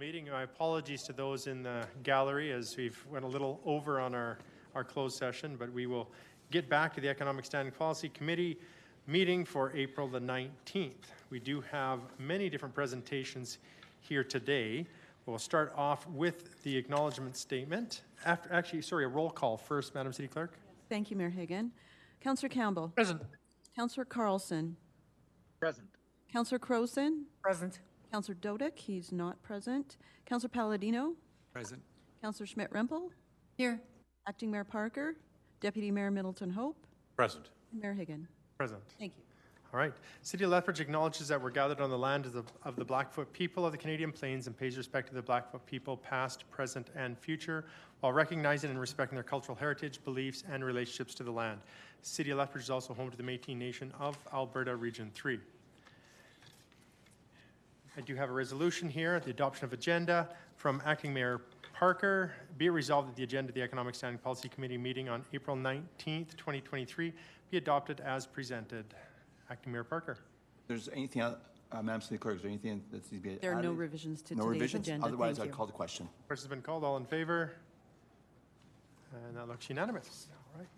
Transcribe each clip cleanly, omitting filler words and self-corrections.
meeting. My apologies to those in the gallery as we've went a little over on our closed session, but we will get back to the Economic Standing Policy Committee meeting for April the 19th. We do have many different presentations here today. We'll start off with the acknowledgement statement. A roll call first, Madam City Clerk. Thank you, Mayor Hagan. Councillor Campbell. Present. Councillor Carlson. Present. Councillor Croson. Present. Councillor Dodick, he's not present. Councillor Palladino. Present. Councillor Schmidt-Rempel. Here. Acting Mayor Parker. Deputy Mayor Middleton Hope. Present. And Mayor Hagan. Present. Thank you. All right. City of Lethbridge acknowledges that we're gathered on the land of the Blackfoot people of the Canadian Plains and pays respect to the Blackfoot people, past, present, and future, while recognizing and respecting their cultural heritage, beliefs, and relationships to the land. City of Lethbridge is also home to the Métis Nation of Alberta Region 3. I do have a resolution here, the adoption of agenda from Acting Mayor Parker. Be it resolved that the agenda of the Economic Standing Policy Committee meeting on April 19th, 2023 be adopted as presented. Acting Mayor Parker. There's anything, Madam City Clerk, is there anything that needs to be added? There are no revisions to no today's revisions? agenda. Otherwise, Thank I'd you. call the question. Question has been called. All in favor? And that looks unanimous. All right.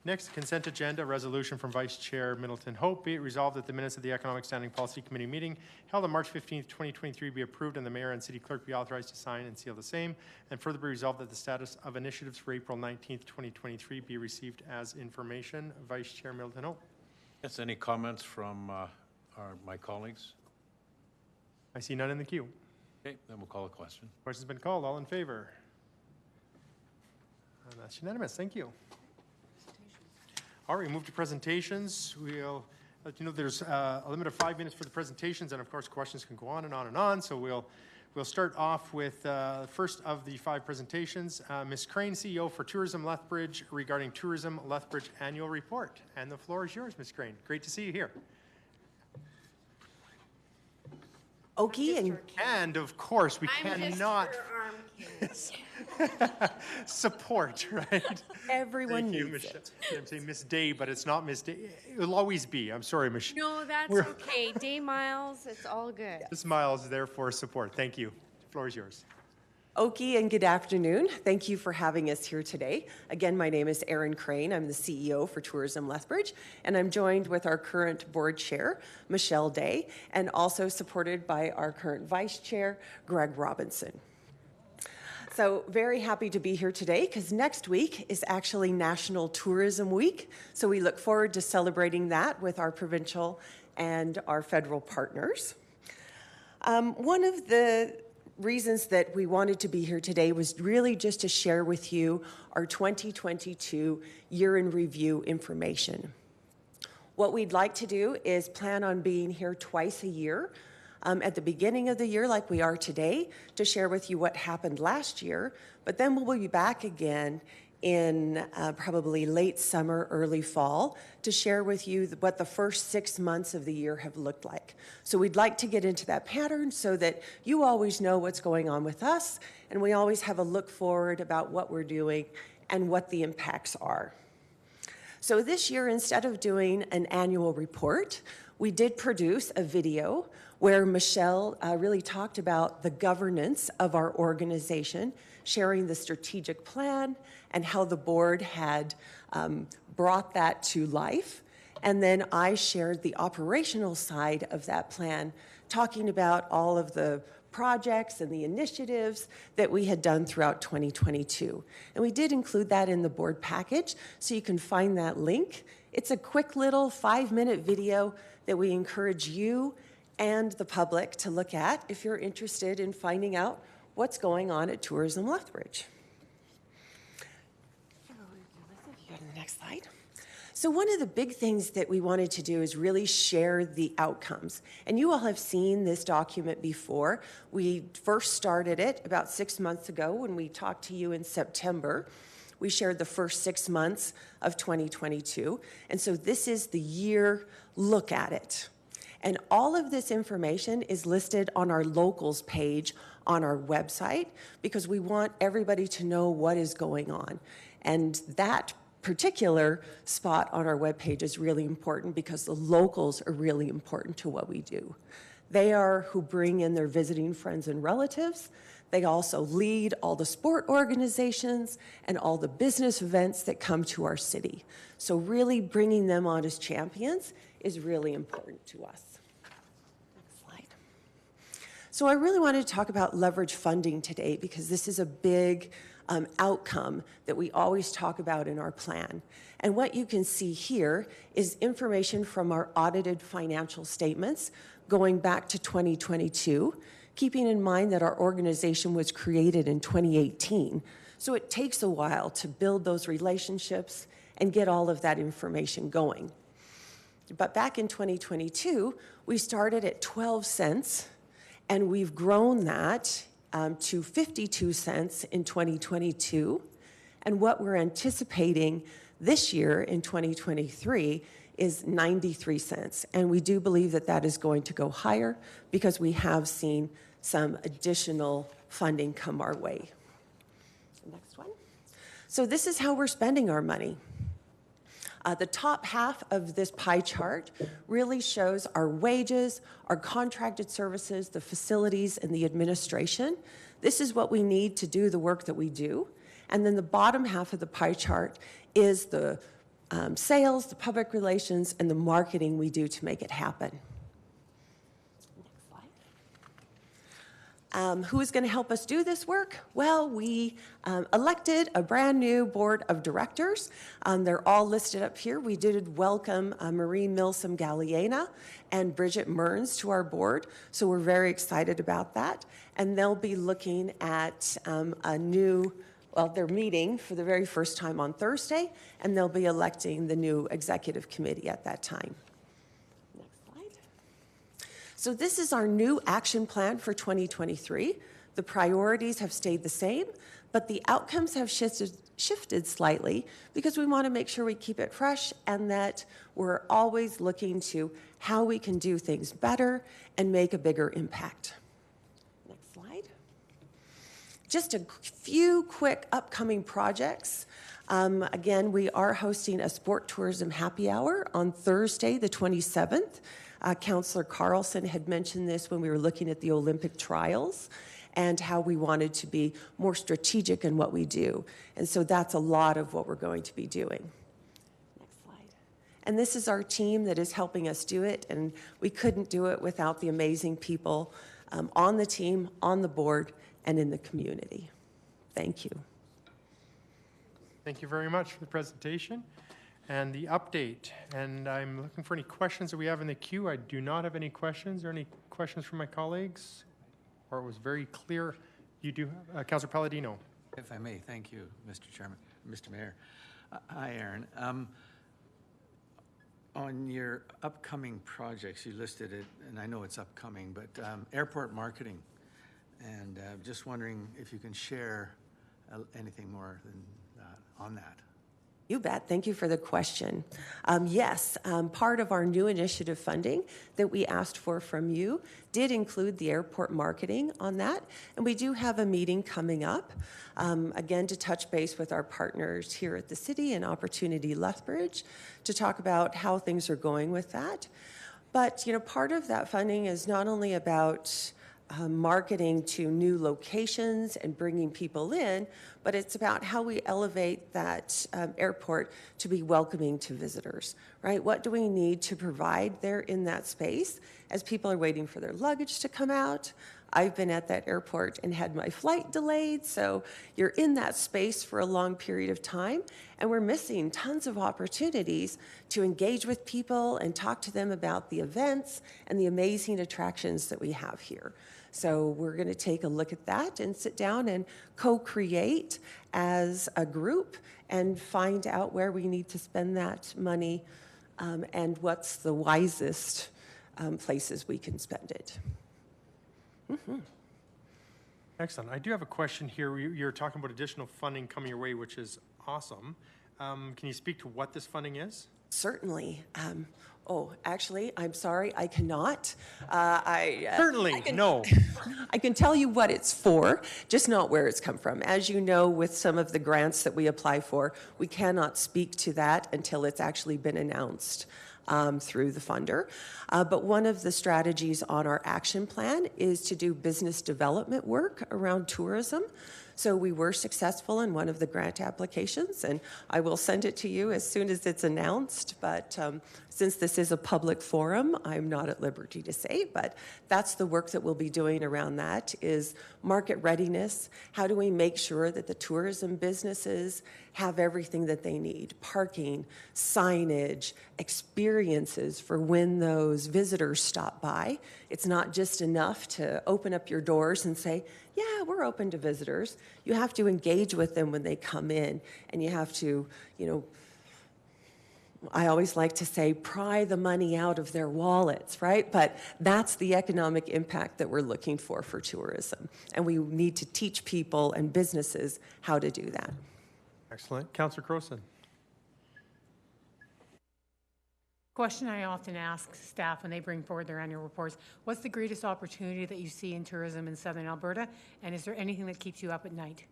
Next, consent agenda resolution from Vice Chair Middleton Hope. Be it resolved that the minutes of the Economic Standing Policy Committee meeting held on March 15th, 2023 be approved and the Mayor and City Clerk be authorized to sign and seal the same. And further be resolved that the status of initiatives for April 19th, 2023 be received as information. Vice Chair Middleton Hope. Yes, any comments from my colleagues? I see none in the queue. Okay, then we'll call a question. Question's been called. All in favor? And that's unanimous. Thank you. All right, we move to presentations. We'll let you know there's a limit of 5 minutes for the presentations, and of course questions can go on and on and on. So we'll start off with first of the 5 presentations, Ms. Crane, CEO for Tourism Lethbridge, regarding Tourism Lethbridge Annual Report. And the floor is yours, Ms. Crane. Great to see you here. Okie And of course, we cannot support, right? everyone Thank you, needs Michelle. it. I'm saying Miss Day, but it's not Miss Day. It'll always be. I'm sorry, Michelle. No, that's okay. Day miles, it's all good. This mile is there for support. Thank you. The floor is yours. Okie and good afternoon. Thank you for having us here today. Again, my name is Erin Crane. I'm the CEO for Tourism Lethbridge, and I'm joined with our current board chair, Michelle Day, and also supported by our current vice chair, Greg Robinson. So very happy to be here today because next week is actually National Tourism Week. So we look forward to celebrating that with our provincial and our federal partners. One of the reasons that we wanted to be here today was really just to share with you our 2022 year in review information. What we'd like to do is plan on being here twice a year. At the beginning of the year, like we are today, to share with you what happened last year, but then we'll be back again in probably late summer, early fall, to share with you what the first 6 months of the year have looked like. So we'd like to get into that pattern so that you always know what's going on with us, and we always have a look forward about what we're doing and what the impacts are. So this year, instead of doing an annual report, we did produce a video where Michelle really talked about the governance of our organization, sharing the strategic plan and how the board had brought that to life. And then I shared the operational side of that plan, talking about all of the projects and the initiatives that we had done throughout 2022. And we did include that in the board package, so you can find that link. It's a quick little 5-minute video that we encourage you and the public to look at if you're interested in finding out what's going on at Tourism Lethbridge. Go to the next slide. So one of the big things that we wanted to do is really share the outcomes. And you all have seen this document before. We first started it about 6 months ago when we talked to you in September. We shared the first 6 months of 2022. And so this is the year look at it. And all of this information is listed on our locals page on our website because we want everybody to know what is going on. And that particular spot on our webpage is really important because the locals are really important to what we do. They are who bring in their visiting friends and relatives. They also lead all the sport organizations and all the business events that come to our city. So really bringing them on as champions is really important to us. Next slide. So I really wanted to talk about leverage funding today because this is a big outcome that we always talk about in our plan. And what you can see here is information from our audited financial statements going back to 2022, keeping in mind that our organization was created in 2018. So it takes a while to build those relationships and get all of that information going. But back in 2022, we started at 12 cents, and we've grown that to 52 cents in 2022. And what we're anticipating this year in 2023 is 93 cents. And we do believe that that is going to go higher because we have seen some additional funding come our way. Next one. So this is how we're spending our money. The top half of this pie chart really shows our wages, our contracted services, the facilities, and the administration. This is what we need to do the work that we do. And then the bottom half of the pie chart is the sales, the public relations, and the marketing we do to make it happen. Next slide. Who is going to help us do this work? Well, we elected a brand new board of directors. They're all listed up here. We did welcome Marie Milsom Galliena and Bridget Mearns to our board, so we're very excited about that. And they'll be looking at they're meeting for the very first time on Thursday, and they'll be electing the new executive committee at that time. Next slide. So this is our new action plan for 2023. The priorities have stayed the same, but the outcomes have shifted slightly because we want to make sure we keep it fresh and that we're always looking to how we can do things better and make a bigger impact. Next slide. Just a few quick upcoming projects. Again, we are hosting a sport tourism happy hour on Thursday, the 27th. Councillor Carlson had mentioned this when we were looking at the Olympic trials and how we wanted to be more strategic in what we do. And so that's a lot of what we're going to be doing. Next slide. And this is our team that is helping us do it, and we couldn't do it without the amazing people on the team, on the board, and in the community. Thank you. Thank you very much for the presentation and the update. And I'm looking for any questions that we have in the queue. I do not have any questions. Are there any questions from my colleagues? Or it was very clear. You do, Councillor Palladino. If I may, thank you, Mr. Chairman, Mr. Mayor. Hi, Aaron. On your upcoming projects, you listed it, and I know it's upcoming, but airport marketing. And just wondering if you can share anything more than on that. You bet. Thank you for the question. Yes, part of our new initiative funding that we asked for from you did include the airport marketing on that. And we do have a meeting coming up, again, to touch base with our partners here at the city and Opportunity Lethbridge to talk about how things are going with that. But, part of that funding is not only about marketing to new locations and bringing people in, but it's about how we elevate that airport to be welcoming to visitors, right? What do we need to provide there in that space as people are waiting for their luggage to come out? I've been at that airport and had my flight delayed, so you're in that space for a long period of time, and we're missing tons of opportunities to engage with people and talk to them about the events and the amazing attractions that we have here. So we're going to take a look at that and sit down and co-create as a group and find out where we need to spend that money and what's the wisest places we can spend it. Mm-hmm. Excellent. I do have a question here. You're talking about additional funding coming your way, which is awesome. Can you speak to what this funding is? Certainly. Actually, I'm sorry, I cannot. Certainly, no. I can tell you what it's for, just not where it's come from. As you know, with some of the grants that we apply for, we cannot speak to that until it's actually been announced. through the funder. But one of the strategies on our action plan is to do business development work around tourism. So we were successful in one of the grant applications, and I will send it to you as soon as it's announced. But since this is a public forum, I'm not at liberty to say, but that's the work that we'll be doing around that is market readiness. How do we make sure that the tourism businesses have everything that they need? Parking, signage, experiences for when those visitors stop by. It's not just enough to open up your doors and say, yeah, we're open to visitors. You have to engage with them when they come in, and you have to, I always like to say, pry the money out of their wallets, right? But that's the economic impact that we're looking for tourism. And we need to teach people and businesses how to do that. Excellent. Councillor Crowson. Question I often ask staff when they bring forward their annual reports: what's the greatest opportunity that you see in tourism in Southern Alberta, and is there anything that keeps you up at night?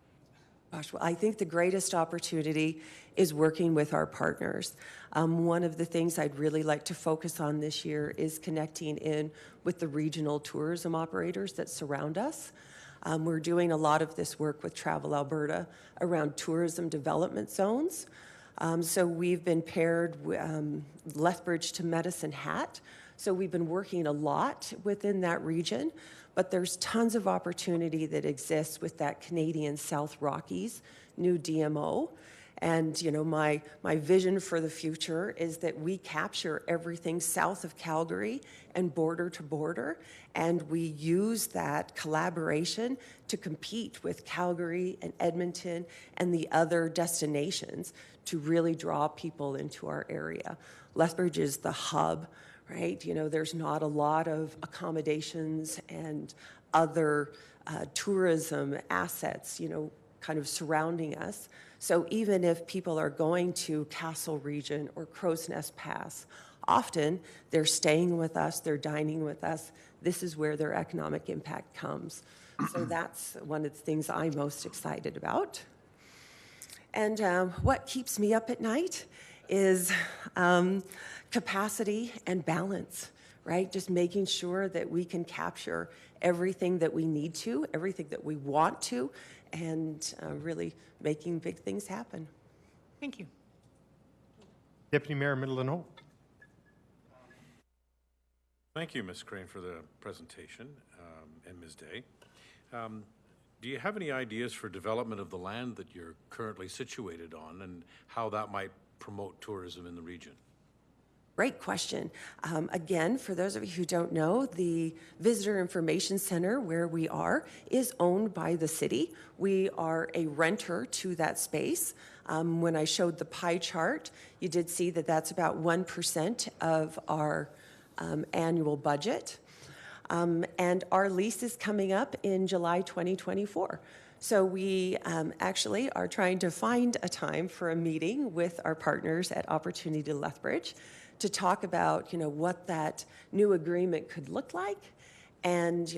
Gosh, well, I think the greatest opportunity is working with our partners. One of the things I'd really like to focus on this year is connecting in with the regional tourism operators that surround us. We're doing a lot of this work with Travel Alberta around tourism development zones. So we've been paired with Lethbridge to Medicine Hat. So we've been working a lot within that region, but there's tons of opportunity that exists with that Canadian South Rockies new DMO. And, my vision for the future is that we capture everything south of Calgary and border to border, and we use that collaboration to compete with Calgary and Edmonton and the other destinations to really draw people into our area. Lethbridge is the hub, right? There's not a lot of accommodations and other tourism assets, kind of surrounding us. So even if people are going to Castle Region or Crow's Nest Pass, often they're staying with us, they're dining with us. This is where their economic impact comes. So that's one of the things I'm most excited about. And what keeps me up at night is capacity and balance, right? Just making sure that we can capture everything that we need to, everything that we want to, and really making big things happen. Thank you. Deputy Mayor Midland Hope. Thank you, Ms. Crane, for the presentation, and Ms. Day. Do you have any ideas for development of the land that you're currently situated on and how that might promote tourism in the region? Great question. Again, for those of you who don't know, the Visitor Information Center where we are is owned by the city. We are a renter to that space. When I showed the pie chart, you did see that that's about 1% of our annual budget. And our lease is coming up in July 2024. So we actually are trying to find a time for a meeting with our partners at Opportunity Lethbridge to talk about, what that new agreement could look like and,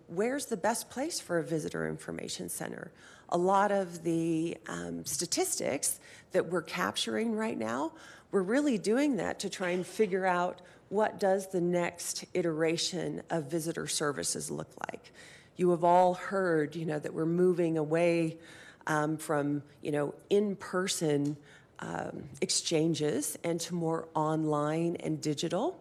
where's the best place for a visitor information center. A lot of the statistics that we're capturing right now, we're really doing that to try and figure out what does the next iteration of visitor services look like. You have all heard, that we're moving away from, in-person exchanges and to more online and digital.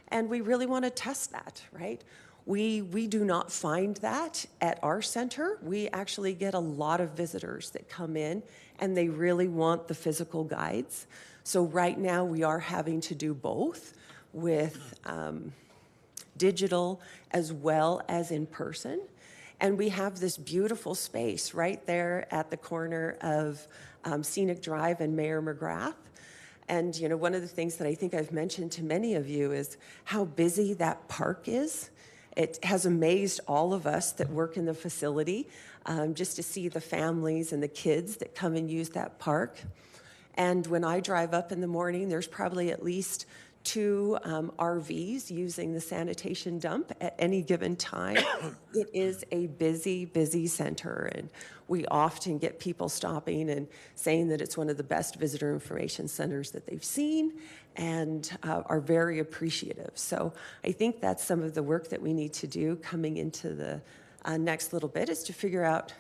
And we really want to test that, right? We do not find that at our center. We actually get a lot of visitors that come in and they really want the physical guides. So right now we are having to do both with digital as well as in person. And we have this beautiful space right there at the corner of Scenic Drive and Mayor McGrath. And, one of the things that I think I've mentioned to many of you is how busy that park is. It has amazed all of us that work in the facility just to see the families and the kids that come and use that park. And when I drive up in the morning, there's probably at least 2 RVs using the sanitation dump at any given time. It is a busy, busy center, and we often get people stopping and saying that it's one of the best visitor information centers that they've seen, and are very appreciative. So I think that's some of the work that we need to do coming into the next little bit, is to figure out,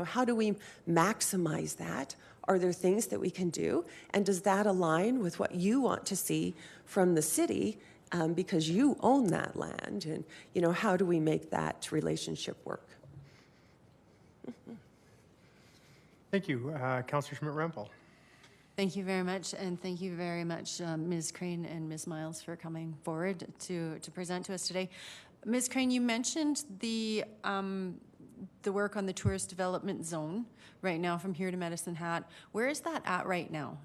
how do we maximize that? Are there things that we can do? And does that align with what you want to see from the city, because you own that land? And, how do we make that relationship work? Thank you. Councillor Schmidt-Rempel. Thank you very much, and thank you very much, Ms. Crane and Ms. Miles, for coming forward to present to us today. Ms. Crane, you mentioned the work on the tourist development zone right now from here to Medicine Hat. Where is that at right now?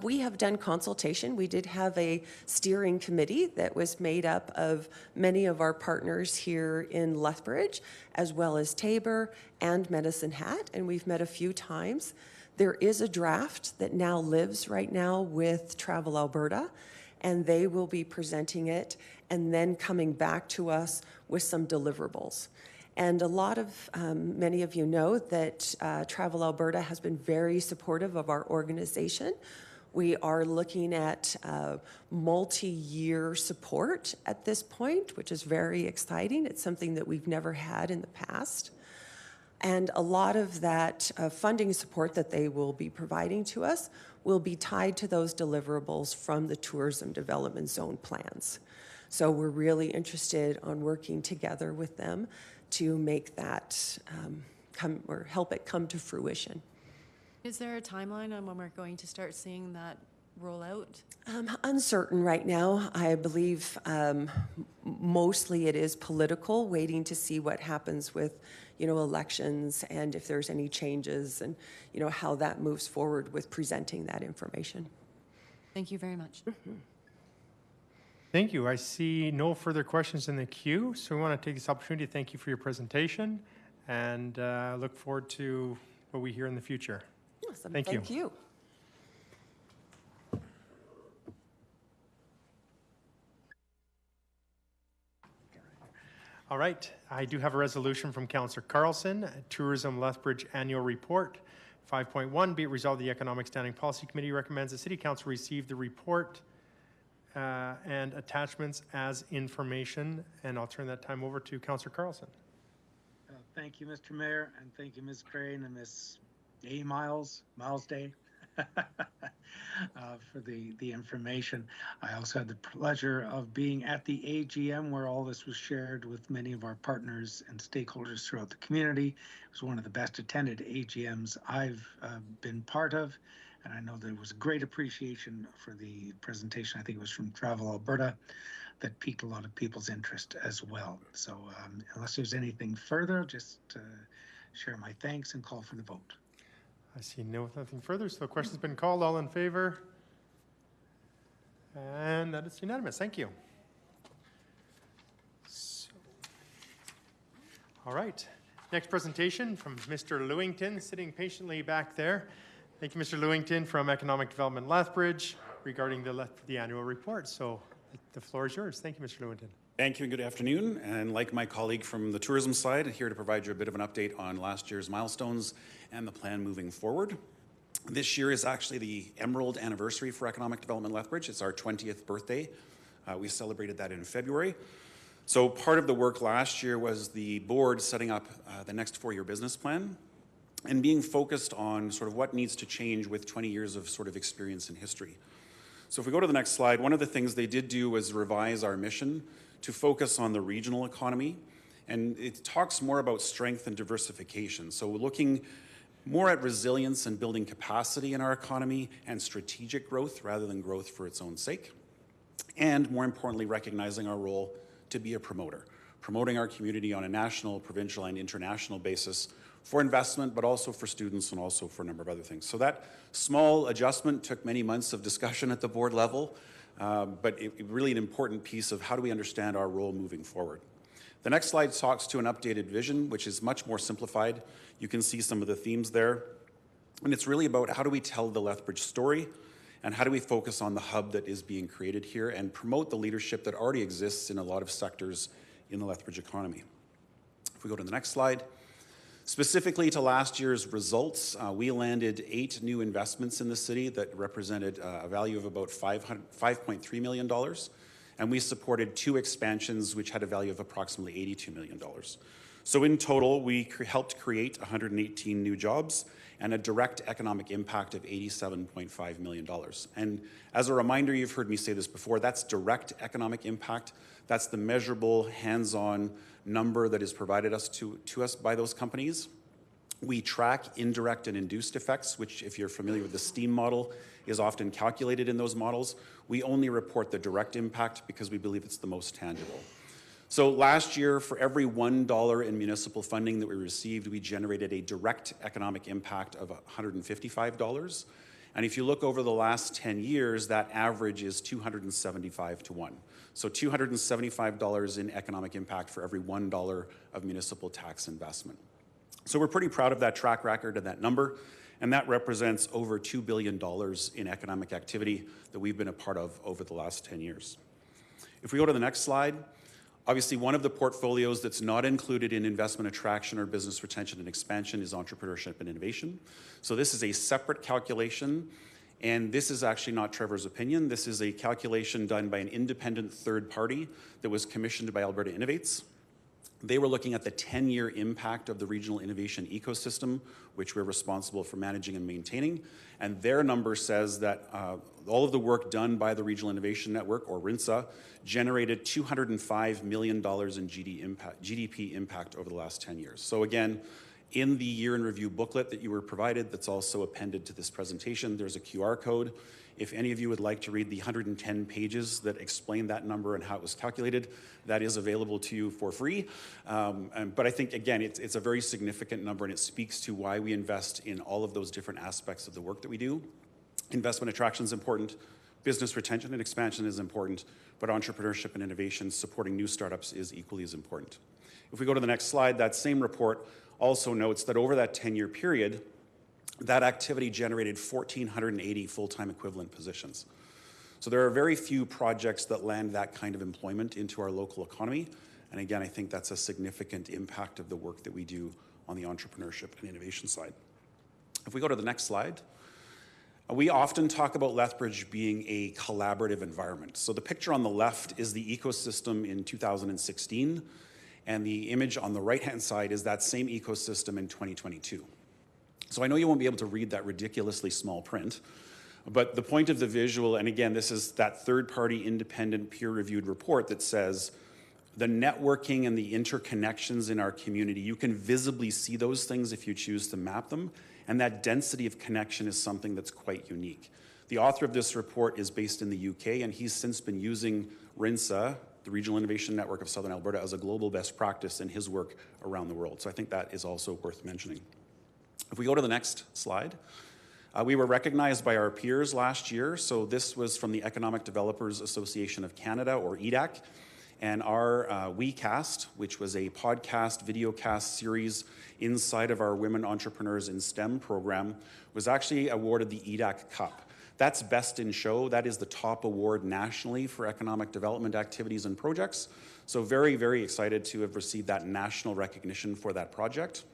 We have done consultation. We did have a steering committee that was made up of many of our partners here in Lethbridge, as well as Tabor and Medicine Hat, and we've met a few times. There is a draft that now lives right now with Travel Alberta, and they will be presenting it and then coming back to us with some deliverables. And many of you know that Travel Alberta has been very supportive of our organization. We are looking at multi-year support at this point, which is very exciting. It's something that we've never had in the past. And a lot of that funding support that they will be providing to us will be tied to those deliverables from the tourism development zone plans. So we're really interested on working together with them to make that help it come to fruition. Is there a timeline on when we're going to start seeing that roll out? Uncertain right now. I believe mostly it is political, waiting to see what happens with, elections, and if there's any changes, and, how that moves forward with presenting that information. Thank you very much. Thank you. I see no further questions in the queue, so we want to take this opportunity to thank you for your presentation, and look forward to what we hear in the future. Awesome. Thank you. Thank you. All right, I do have a resolution from Councillor Carlson, Tourism Lethbridge Annual Report. 5.1, be it resolved, the Economic Standing Policy Committee recommends the City Council receive the report and attachments as information, and I'll turn that time over to Councillor Carlson. Thank you, Mr. Mayor, and thank you, Ms. Crane and Ms. Miles Day, for the information. I also had the pleasure of being at the AGM where all this was shared with many of our partners and stakeholders throughout the community. It was one of the best attended AGMs I've been part of, and I know there was a great appreciation for the presentation. I think it was from Travel Alberta that piqued a lot of people's interest as well. So unless there's anything further, just share my thanks and call for the vote. I see nothing further, so the question's been called. All in favor? And that is unanimous. Thank you. All right. Next presentation from Mr. Lewington, sitting patiently back there. Thank you, Mr. Lewington from Economic Development Lethbridge, regarding the annual report. So the floor is yours. Thank you, Mr. Lewington. Thank you and good afternoon. And like my colleague from the tourism side, here to provide you a bit of an update on last year's milestones and the plan moving forward. This year is actually the Emerald anniversary for Economic Development Lethbridge. It's our 20th birthday. We celebrated that in February. So part of the work last year was the board setting up the next 4-year business plan and being focused on sort of what needs to change with 20 years of sort of experience in history. So if we go to the next slide, one of the things they did do was revise our mission to focus on the regional economy, and it talks more about strength and diversification. So we're looking more at resilience and building capacity in our economy and strategic growth rather than growth for its own sake. And more importantly, recognizing our role to be a promoter, promoting our community on a national, provincial, and international basis for investment, but also for students and also for a number of other things. So that small adjustment took many months of discussion at the board level, but it really an important piece of how do we understand our role moving forward. The next slide talks to an updated vision, which is much more simplified. You can see some of the themes there. And it's really about how do we tell the Lethbridge story and how do we focus on the hub that is being created here and promote the leadership that already exists in a lot of sectors in the Lethbridge economy. If we go to the next slide. Specifically to last year's results, we landed 8 new investments in the city that represented a value of about $5.3 million, and we supported 2 expansions which had a value of approximately $82 million. So in total, we helped create 118 new jobs and a direct economic impact of $87.5 million. And as a reminder, you've heard me say this before, that's direct economic impact. That's the measurable, hands-on number that is provided to us by those companies. We track indirect and induced effects, which, if you're familiar with the STEAM model, is often calculated in those models. We only report the direct impact because we believe it's the most tangible. So last year, for every $1 in municipal funding that we received, we generated a direct economic impact of $155. And if you look over the last 10 years, that average is 275 to 1. So $275 in economic impact for every $1 of municipal tax investment. So we're pretty proud of that track record and that number, and that represents over $2 billion in economic activity that we've been a part of over the last 10 years. If we go to the next slide, obviously one of the portfolios that's not included in investment attraction or business retention and expansion is entrepreneurship and innovation. So this is a separate calculation, and this is actually not Trevor's opinion. This is a calculation done by an independent third party that was commissioned by Alberta Innovates. They were looking at the 10-year impact of the regional innovation ecosystem, which we're responsible for managing and maintaining. And their number says that all of the work done by the Regional Innovation Network, or RINSA, generated $205 million in GDP impact over the last 10 years. So again, in the year in review booklet that you were provided, that's also appended to this presentation, there's a QR code. If any of you would like to read the 110 pages that explain that number and how it was calculated, that is available to you for free. But I think, again, it's a very significant number, and it speaks to why we invest in all of those different aspects of the work that we do. Investment attraction is important, business retention and expansion is important, but entrepreneurship and innovation, supporting new startups, is equally as important. If we go to the next slide, that same report also notes that over that 10-year period, that activity generated 1,480 full-time equivalent positions. So there are very few projects that land that kind of employment into our local economy. And again, I think that's a significant impact of the work that we do on the entrepreneurship and innovation side. If we go to the next slide, we often talk about Lethbridge being a collaborative environment. So the picture on the left is the ecosystem in 2016, and the image on the right-hand side is that same ecosystem in 2022. So I know you won't be able to read that ridiculously small print, but the point of the visual, and again, this is that third-party independent peer-reviewed report that says the networking and the interconnections in our community, you can visibly see those things if you choose to map them, and that density of connection is something that's quite unique. The author of this report is based in the UK, and he's since been using RINSA, the Regional Innovation Network of Southern Alberta, as a global best practice in his work around the world. So I think that is also worth mentioning. If we go to the next slide, we were recognized by our peers last year. So this was from the Economic Developers Association of Canada, or EDAC, and our WeCast, which was a podcast, videocast series inside of our Women Entrepreneurs in STEM program, was actually awarded the EDAC Cup. That's Best in Show. That is the top award nationally for economic development activities and projects. So very, very excited to have received that national recognition for that project.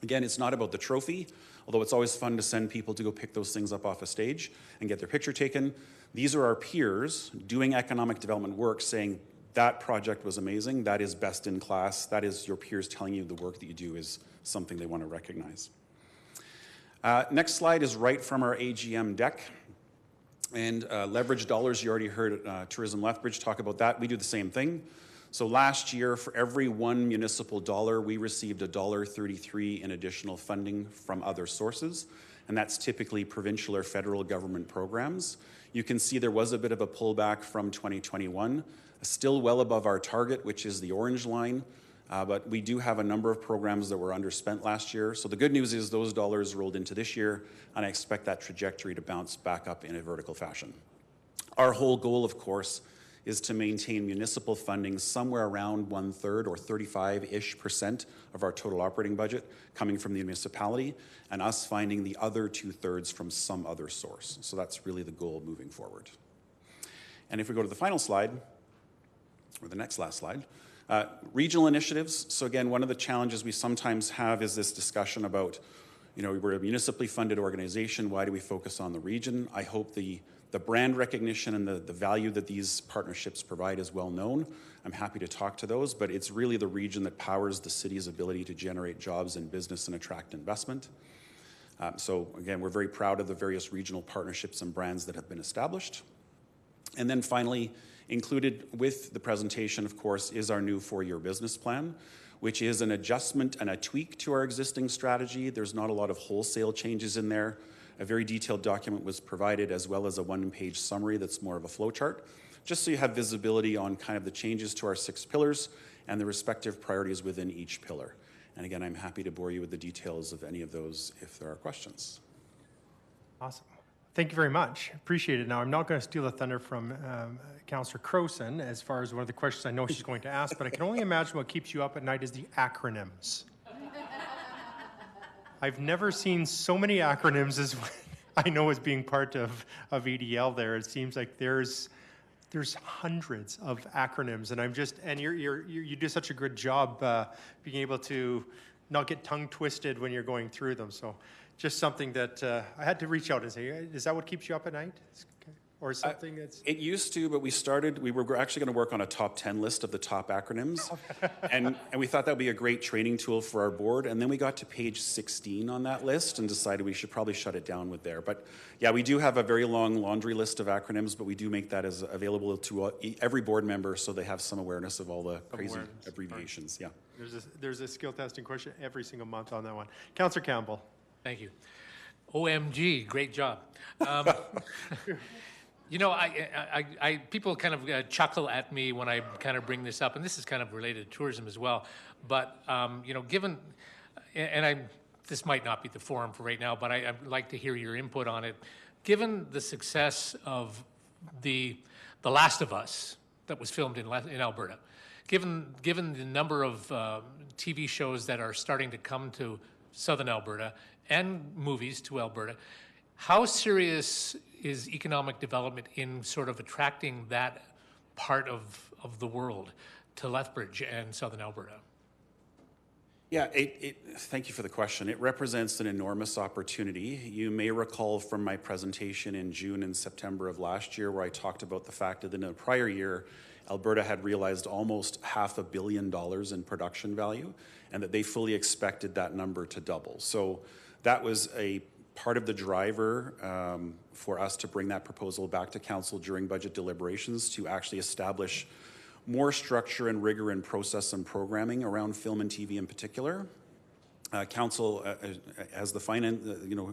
Again, it's not about the trophy, although it's always fun to send people to go pick those things up off a stage and get their picture taken. These are our peers doing economic development work saying that project was amazing, that is best in class, that is your peers telling you the work that you do is something they want to recognize. Next slide is right from our AGM deck. And leverage dollars, you already heard Tourism Lethbridge talk about that. We do the same thing. So last year, for every $1 municipal dollar, we received $1.33 in additional funding from other sources, and that's typically provincial or federal government programs. You can see there was a bit of a pullback from 2021, still well above our target, which is the orange line, but we do have a number of programs that were underspent last year. So the good news is those dollars rolled into this year, and I expect that trajectory to bounce back up in a vertical fashion. Our whole goal, of course, is to maintain municipal funding somewhere around 1/3 or 35-ish% of our total operating budget coming from the municipality, and us finding the other 2/3 from some other source. So that's really the goal moving forward. And if we go to the final slide, or the next last slide, regional initiatives. So again, one of the challenges we sometimes have is this discussion about, we're a municipally funded organization, why do we focus on the region? I hope the brand recognition and the value that these partnerships provide is well known. I'm happy to talk to those, but it's really the region that powers the city's ability to generate jobs and business and attract investment. So again, we're very proud of the various regional partnerships and brands that have been established. And then finally, included with the presentation, of course, is our new 4-year business plan, which is an adjustment and a tweak to our existing strategy. There's not a lot of wholesale changes in there. A very detailed document was provided, as well as a 1-page summary that's more of a flow chart, just so you have visibility on kind of the changes to our 6 pillars and the respective priorities within each pillar. And again, I'm happy to bore you with the details of any of those if there are questions. Awesome. Thank you very much. Appreciate it. Now, I'm not going to steal the thunder from Councillor Crowson as far as one of the questions I know she's going to ask, but I can only imagine what keeps you up at night is the acronyms. I've never seen so many acronyms as I know as being part of EDL there. It seems like there's hundreds of acronyms, and you do such a good job being able to not get tongue twisted when you're going through them. So just something that I had to reach out and say, is that what keeps you up at night? Or something that's... It used to, but we were actually going to work on a top 10 list of the top acronyms. and we thought that would be a great training tool for our board. And then we got to page 16 on that list and decided we should probably shut it down with there. But yeah, we do have a very long laundry list of acronyms, but we do make that as available to every board member so they have some awareness of all the crazy abbreviations. Yeah. There's a skill testing question every single month on that one. Councillor Campbell. Thank you. OMG, great job. People kind of chuckle at me when I kind of bring this up, and this is kind of related to tourism as well. But given, this might not be the forum for right now, but I'd like to hear your input on it. Given the success of the Last of Us that was filmed in Alberta, given the number of TV shows that are starting to come to Southern Alberta and movies to Alberta, how serious is economic development in sort of attracting that part of the world to Lethbridge and Southern Alberta? Yeah, thank you for the question. It represents an enormous opportunity. You may recall from my presentation in June and September of last year where I talked about the fact that in the prior year, Alberta had realized almost $500 million in production value, and that they fully expected that number to double. So that was a part of the driver for us to bring that proposal back to council during budget deliberations to actually establish more structure and rigor in process and programming around film and TV in particular. Council, as the finance,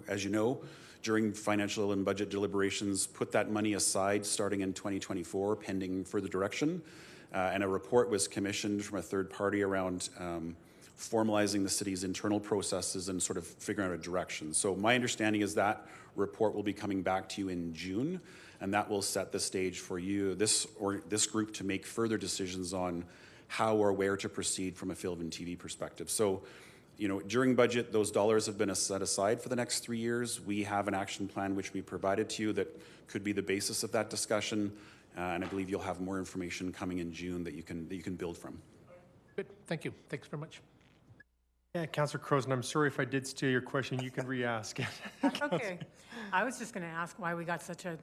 as you know, during financial and budget deliberations, put that money aside starting in 2024, pending further direction. And a report was commissioned from a third party around formalizing the city's internal processes and sort of figuring out a direction. So my understanding is that report will be coming back to you in June, and that will set the stage for you, this group, to make further decisions on how or where to proceed from a film and TV perspective. So, during budget, those dollars have been set aside for the next 3 years. We have an action plan which we provided to you that could be the basis of that discussion, and I believe you'll have more information coming in June that you can build from. Good, thank you. Thanks very much. Yeah, Councillor Crowson, I'm sorry if I did steal your question. You can re-ask it. Okay. I was just going to ask why we got such a,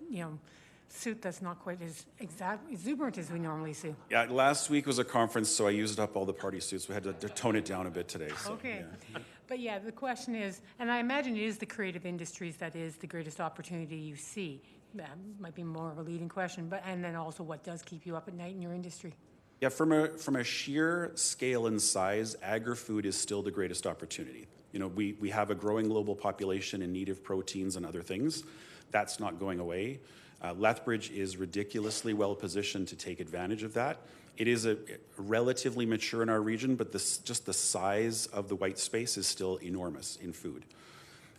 suit that's not quite as exuberant as we normally see. Yeah, last week was a conference, so I used up all the party suits. We had to tone it down a bit today. So, okay. Yeah. But yeah, the question is, and I imagine it is the creative industries that is the greatest opportunity you see. That might be more of a leading question, and then also what does keep you up at night in your industry? Yeah, from a sheer scale and size, agri-food is still the greatest opportunity. We have a growing global population in need of proteins and other things. That's not going away. Lethbridge is ridiculously well positioned to take advantage of that. It is relatively mature in our region, but just the size of the white space is still enormous in food.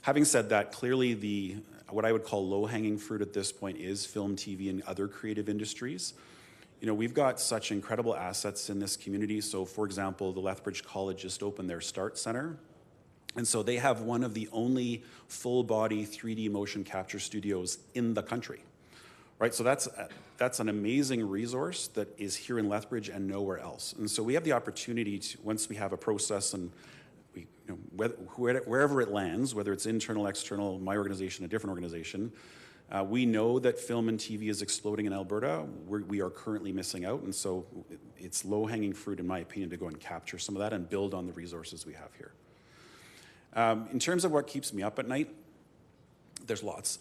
Having said that, clearly what I would call low-hanging fruit at this point is film, TV, and other creative industries. you know, we've got such incredible assets in this community. So for example, the Lethbridge College just opened their START Center. And so they have one of the only full body 3D motion capture studios in the country, right? So that's an amazing resource that is here in Lethbridge and nowhere else. And so we have the opportunity to, once we have a process and we, you know, wherever it lands, whether it's internal, external, my organization, a different organization, we know that film and TV is exploding in Alberta. We are currently missing out, and so it's low-hanging fruit, in my opinion, to go and capture some of that and build on the resources we have here. In terms of what keeps me up at night, there's lots.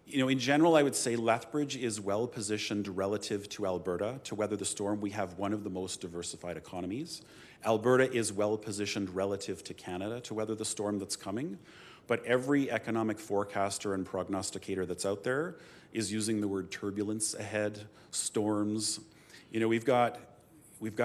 You know, in general, I would say Lethbridge is well positioned relative to Alberta to weather the storm. We have one of the most diversified economies. Alberta is well positioned relative to Canada to weather the storm that's coming. But every economic forecaster and prognosticator that's out there is using the word turbulence ahead, storms. You know, we've got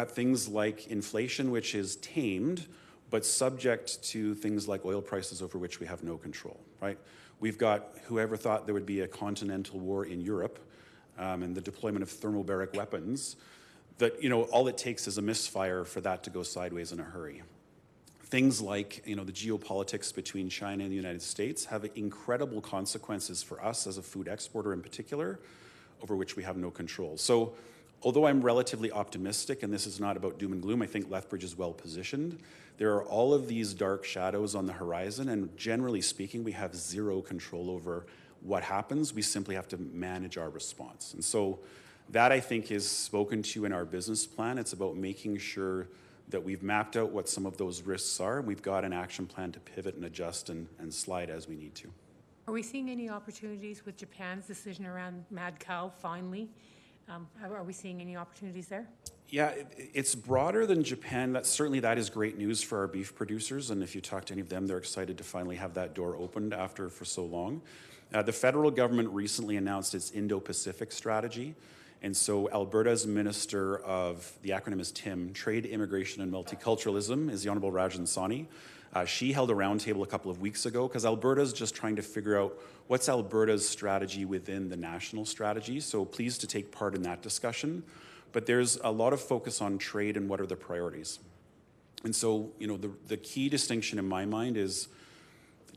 things like inflation, which is tamed, but subject to things like oil prices over which we have no control, right? We've got whoever thought there would be a continental war in Europe and the deployment of thermobaric weapons, that, you know, all it takes is a misfire for that to go sideways in a hurry. Things like, you know, the geopolitics between China and the United States have incredible consequences for us as a food exporter in particular, over which we have no control. So although I'm relatively optimistic, and this is not about doom and gloom, I think Lethbridge is well positioned. There are all of these dark shadows on the horizon, and generally speaking, we have zero control over what happens. We simply have to manage our response. And so that, I think, is spoken to in our business plan. It's about making sure that we've mapped out what some of those risks are, and we've got an action plan to pivot and adjust and slide as we need to. Are we seeing any opportunities with Japan's decision around mad cow finally? Are we seeing any opportunities there? Yeah, it's broader than Japan. That is great news for our beef producers, and if you talk to any of them, they're excited to finally have that door opened after for so long. The federal government recently announced its Indo-Pacific strategy. And so Alberta's Minister of, the acronym is TIM, Trade, Immigration and Multiculturalism, is the Honourable Rajan Sawhney. She held a roundtable a couple of weeks ago because Alberta's just trying to figure out what's Alberta's strategy within the national strategy. So pleased to take part in that discussion. But there's a lot of focus on trade and what are the priorities. And so, you know, the key distinction in my mind is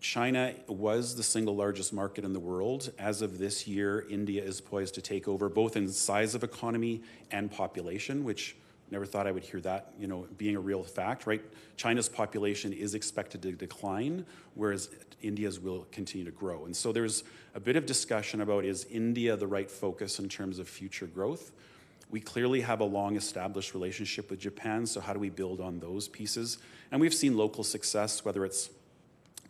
China was the single largest market in the world. As of this year, India is poised to take over both in size of economy and population, which never thought I would hear that, you know, being a real fact, right? China's population is expected to decline, whereas India's will continue to grow. And so there's a bit of discussion about, is India the right focus in terms of future growth? We clearly have a long-established relationship with Japan, so how do we build on those pieces? And we've seen local success, whether it's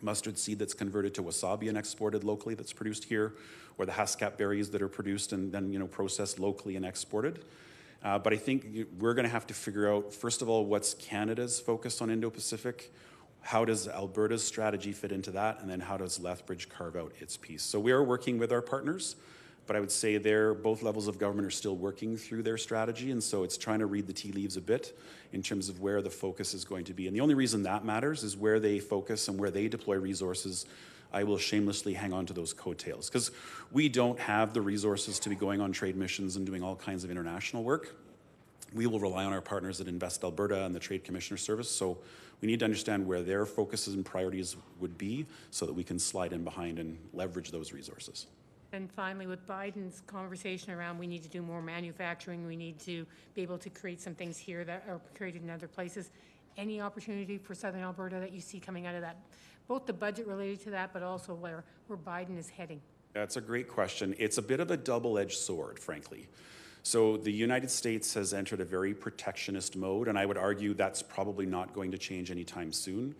mustard seed that's converted to wasabi and exported locally that's produced here, or the haskap berries that are produced and then, you know, processed locally and exported. But I think we're going to have to figure out, first of all, what's Canada's focus on Indo-Pacific? How does Alberta's strategy fit into that? And then how does Lethbridge carve out its piece? So we are working with our partners, but I would say both levels of government are still working through their strategy, and so it's trying to read the tea leaves a bit in terms of where the focus is going to be. And the only reason that matters is where they focus and where they deploy resources. I will shamelessly hang on to those coattails because we don't have the resources to be going on trade missions and doing all kinds of international work. We will rely on our partners at Invest Alberta and the Trade Commissioner Service, so we need to understand where their focuses and priorities would be so that we can slide in behind and leverage those resources. And finally, with Biden's conversation around we need to do more manufacturing, we need to be able to create some things here that are created in other places, any opportunity for Southern Alberta that you see coming out of that? Both the budget related to that, but also where Biden is heading. That's a great question. It's a bit of a double-edged sword, frankly. So the United States has entered a very protectionist mode, and I would argue that's probably not going to change anytime soon.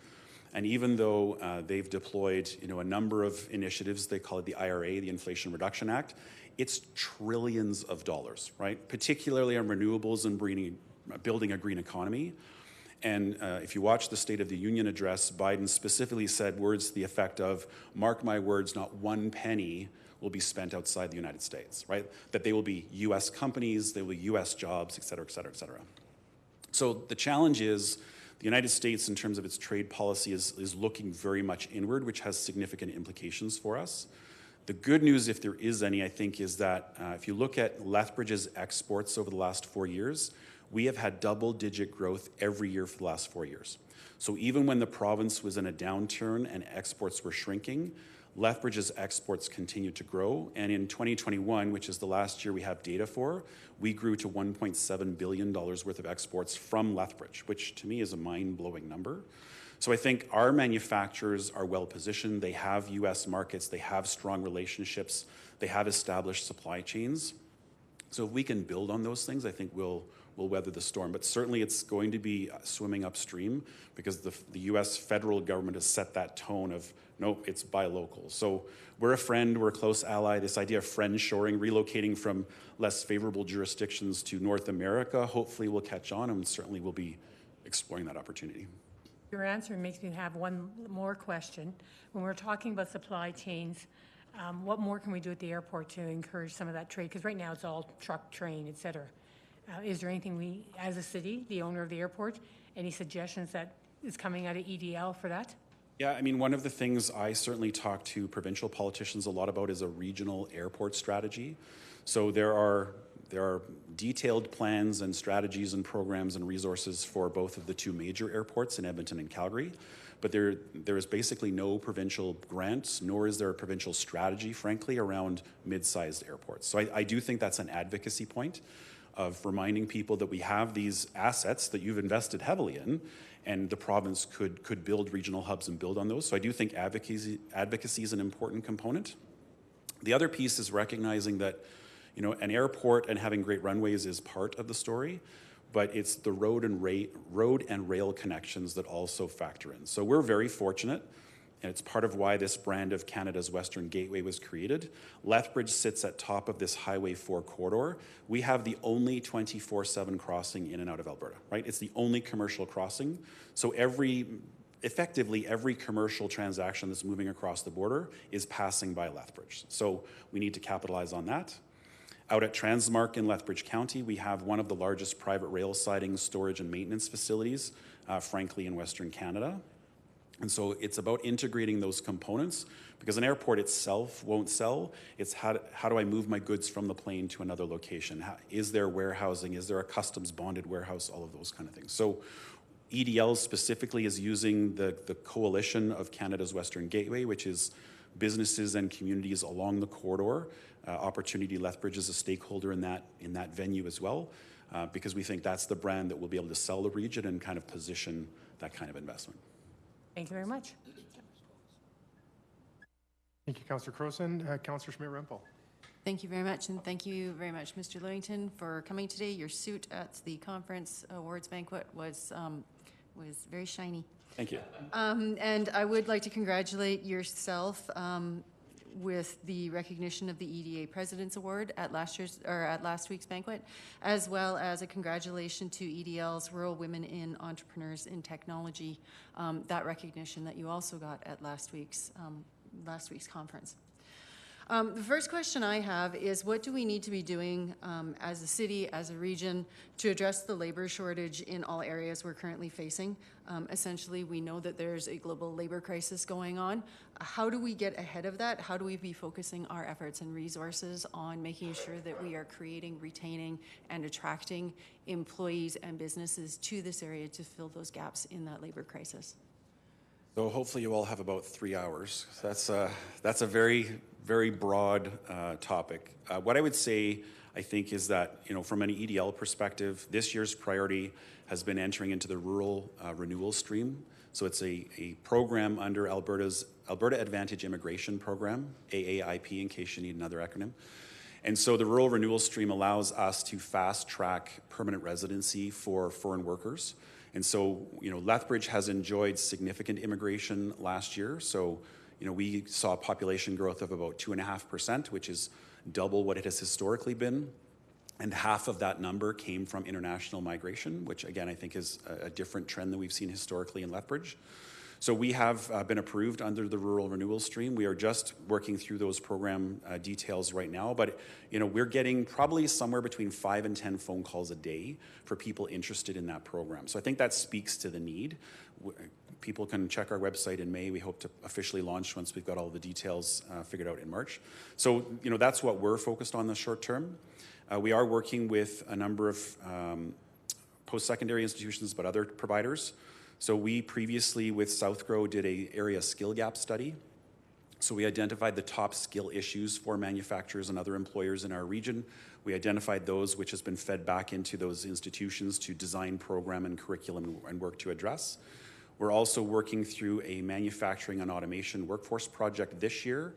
And even though they've deployed, you know, a number of initiatives, they call it the IRA, the Inflation Reduction Act, it's trillions of dollars, right? Particularly on renewables and building a green economy. And if you watch the State of the Union address, Biden specifically said words to the effect of, mark my words, not one penny will be spent outside the United States, right? That they will be US companies, they will be US jobs, et cetera, et cetera, et cetera. So the challenge is, the United States, in terms of its trade policy, is looking very much inward, which has significant implications for us. The good news, if there is any, I think, is that if you look at Lethbridge's exports over the last 4 years, we have had double-digit growth every year for the last 4 years. So even when the province was in a downturn and exports were shrinking, Lethbridge's exports continued to grow. And in 2021, which is the last year we have data for, we grew to $1.7 billion worth of exports from Lethbridge, which to me is a mind-blowing number. So I think our manufacturers are well positioned. They have US markets, they have strong relationships, they have established supply chains. So if we can build on those things, I think we'll weather the storm. But certainly it's going to be swimming upstream because the US federal government has set that tone of, no, it's buy local. So we're a friend, we're a close ally. This idea of friend shoring, relocating from less favorable jurisdictions to North America, hopefully will catch on, and certainly we'll be exploring that opportunity. Your answer makes me have one more question. When we're talking about supply chains, what more can we do at the airport to encourage some of that trade? Because right now it's all truck, train, et cetera. Is there anything we, as a city, the owner of the airport, any suggestions that is coming out of EDL for that? Yeah, I mean, one of the things I certainly talk to provincial politicians a lot about is a regional airport strategy. So there are detailed plans and strategies and programs and resources for both of the two major airports in Edmonton and Calgary. But there is basically no provincial grants, nor is there a provincial strategy, frankly, around mid-sized airports. So I do think that's an advocacy point of reminding people that we have these assets that you've invested heavily in, and the province could build regional hubs and build on those. So I do think advocacy is an important component. The other piece is recognizing that, you know, an airport and having great runways is part of the story, but it's the road and rail connections that also factor in. So we're very fortunate, and it's part of why this brand of Canada's Western Gateway was created. Lethbridge sits at top of this Highway 4 corridor. We have the only 24/7 crossing in and out of Alberta, right? It's the only commercial crossing. So effectively every commercial transaction that's moving across the border is passing by Lethbridge. So we need to capitalize on that. Out at Transmark in Lethbridge County, we have one of the largest private rail siding, storage, and maintenance facilities, frankly, in Western Canada. And so it's about integrating those components, because an airport itself won't sell. It's how do I move my goods from the plane to another location? Is there warehousing? Is there a customs bonded warehouse? All of those kind of things. So EDL specifically is using the coalition of Canada's Western Gateway, which is businesses and communities along the corridor. Opportunity Lethbridge is a stakeholder in that venue as well, because we think that's the brand that will be able to sell the region and kind of position that kind of investment. Thank you very much. Thank you, Councillor Crowson. Councillor Schmidt-Rempel. Thank you very much, and thank you very much, Mr. Lewington, for coming today. Your suit at the conference awards banquet was very shiny. Thank you. And I would like to congratulate yourself with the recognition of the EDA President's Award at last week's banquet, as well as a congratulation to EDL's Rural Women in Entrepreneurs in Technology, that recognition that you also got at last week's conference. The first question I have is, what do we need to be doing as a city, as a region, to address the labor shortage in all areas we're currently facing? Essentially, we know that there's a global labor crisis going on. How do we get ahead of that? How do we be focusing our efforts and resources on making sure that we are creating, retaining, and attracting employees and businesses to this area to fill those gaps in that labor crisis? So hopefully you all have about 3 hours. That's a very, very broad topic. What I would say, I think, is that, you know, from an EDL perspective, this year's priority has been entering into the rural renewal stream. So it's a program under Alberta Advantage Immigration Program, AAIP, in case you need another acronym. And so the rural renewal stream allows us to fast track permanent residency for foreign workers. And so, you know, Lethbridge has enjoyed significant immigration last year. So, you know, we saw population growth of about 2.5%, which is double what it has historically been. And half of that number came from international migration, which again, I think is a different trend than we've seen historically in Lethbridge. So we have been approved under the rural renewal stream. We are just working through those program details right now, but you know, we're getting probably somewhere between 5 and 10 phone calls a day for people interested in that program. So I think that speaks to the need. people can check our website in May. We hope to officially launch once we've got all the details figured out in March. So, that's what we're focused on in the short term. We are working with a number of post-secondary institutions, but other providers. So we previously with Southgrow did a area skill gap study. So we identified the top skill issues for manufacturers and other employers in our region. We identified those which has been fed back into those institutions to design program and curriculum and work to address. We're also working through a manufacturing and automation workforce project this year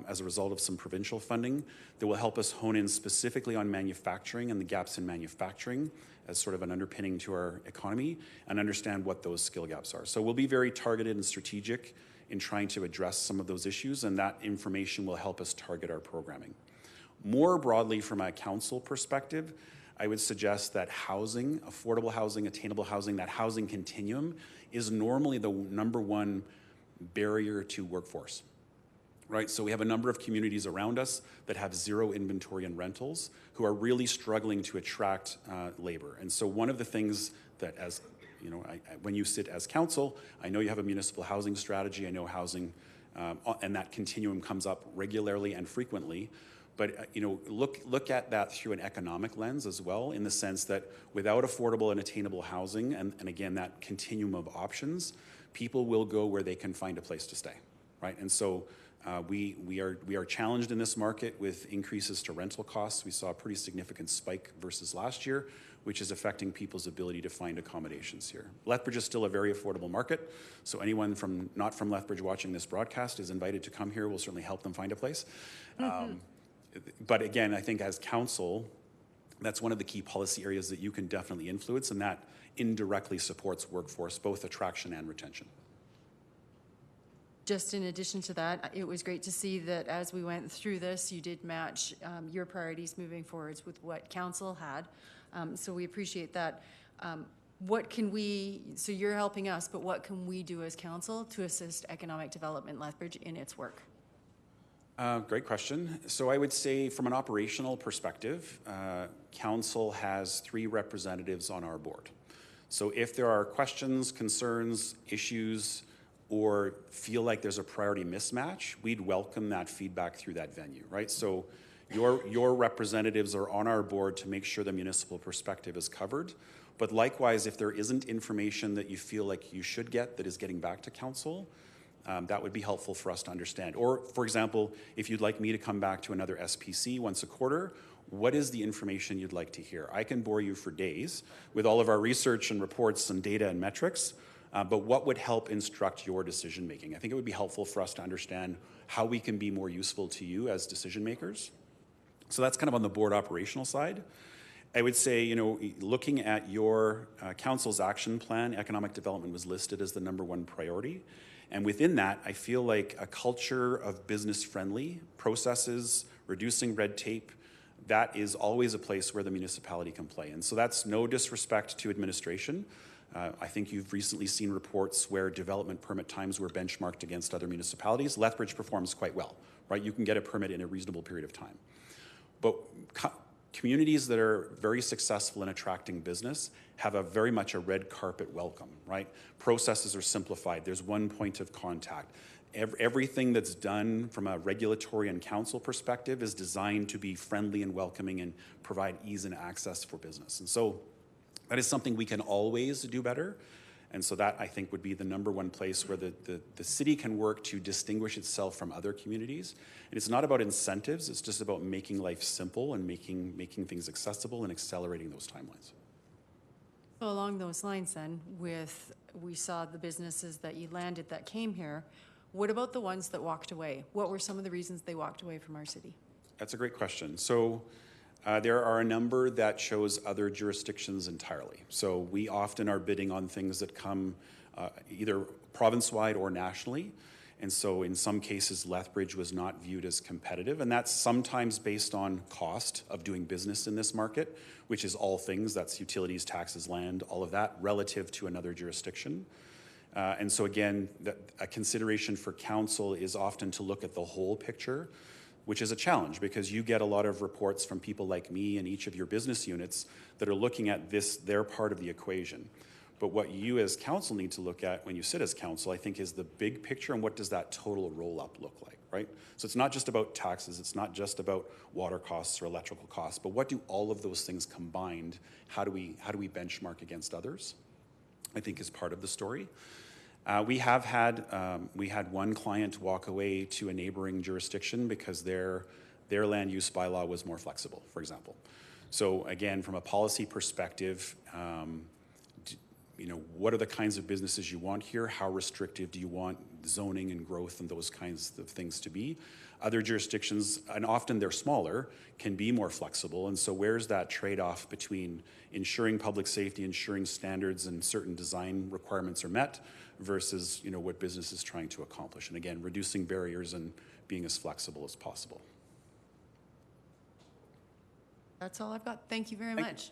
as a result of some provincial funding that will help us hone in specifically on manufacturing and the gaps in manufacturing as sort of an underpinning to our economy and understand what those skill gaps are. So we'll be very targeted and strategic in trying to address some of those issues, and that information will help us target our programming. More broadly, from a council perspective, I would suggest that housing, affordable housing, attainable housing, that housing continuum is normally the number one barrier to workforce, right? So we have a number of communities around us that have zero inventory and rentals who are really struggling to attract labor. And so one of the things that when you sit as council, I know you have a municipal housing strategy. I know housing, and that continuum comes up regularly and frequently. But look at that through an economic lens as well, in the sense that without affordable and attainable housing, and again that continuum of options, people will go where they can find a place to stay, right? And so we are challenged in this market with increases to rental costs. We saw a pretty significant spike versus last year, which is affecting people's ability to find accommodations here. Lethbridge is still a very affordable market, so anyone not from Lethbridge watching this broadcast is invited to come here. We'll certainly help them find a place. But again, I think as council, that's one of the key policy areas that you can definitely influence, and that indirectly supports workforce, both attraction and retention. Just in addition to that, it was great to see that as we went through this, you did match your priorities moving forwards with what council had. So we appreciate that. So you're helping us, but what can we do as council to assist economic development Lethbridge in its work? Great question. So I would say from an operational perspective, council has 3 representatives on our board. So if there are questions, concerns, issues, or feel like there's a priority mismatch, we'd welcome that feedback through that venue, right? So your representatives are on our board to make sure the municipal perspective is covered. But likewise, if there isn't information that you feel like you should get that is getting back to council, that would be helpful for us to understand. Or, for example, if you'd like me to come back to another SPC once a quarter, what is the information you'd like to hear? I can bore you for days with all of our research and reports and data and metrics, but what would help instruct your decision making? I think it would be helpful for us to understand how we can be more useful to you as decision makers. So that's kind of on the board operational side. I would say, looking at your council's action plan, economic development was listed as the #1 priority. And within that, I feel like a culture of business-friendly processes, reducing red tape, that is always a place where the municipality can play. And so that's no disrespect to administration. I think you've recently seen reports where development permit times were benchmarked against other municipalities. Lethbridge performs quite well, right? You can get a permit in a reasonable period of time. But communities that are very successful in attracting business have very much a red carpet welcome, right? Processes are simplified. There's one point of contact. Everything that's done from a regulatory and council perspective is designed to be friendly and welcoming and provide ease and access for business. And so that is something we can always do better. And so that, I think, would be the #1 place where the city can work to distinguish itself from other communities. And it's not about incentives, it's just about making life simple and making things accessible and accelerating those timelines. So along those lines then, we saw the businesses that you landed that came here. What about the ones that walked away? What were some of the reasons they walked away from our city? That's a great question. So there are a number that chose other jurisdictions entirely. So we often are bidding on things that come either province-wide or nationally. And so in some cases, Lethbridge was not viewed as competitive. And that's sometimes based on cost of doing business in this market, which is all things, that's utilities, taxes, land, all of that, relative to another jurisdiction. And so again, a consideration for council is often to look at the whole picture, which is a challenge because you get a lot of reports from people like me and each of your business units that are looking at their part of the equation. But what you as council need to look at when you sit as council, I think, is the big picture and what does that total roll-up look like, right? So it's not just about taxes, it's not just about water costs or electrical costs, but what do all of those things combined, how do we benchmark against others, I think is part of the story. We had one client walk away to a neighboring jurisdiction because their land use bylaw was more flexible, for example. So again, from a policy perspective, what are the kinds of businesses you want here? How restrictive do you want zoning and growth and those kinds of things to be? Other jurisdictions, and often they're smaller, can be more flexible. And so where's that trade-off between ensuring public safety, ensuring standards and certain design requirements are met versus, what business is trying to accomplish? And again, reducing barriers and being as flexible as possible. That's all I've got. Thank you very much.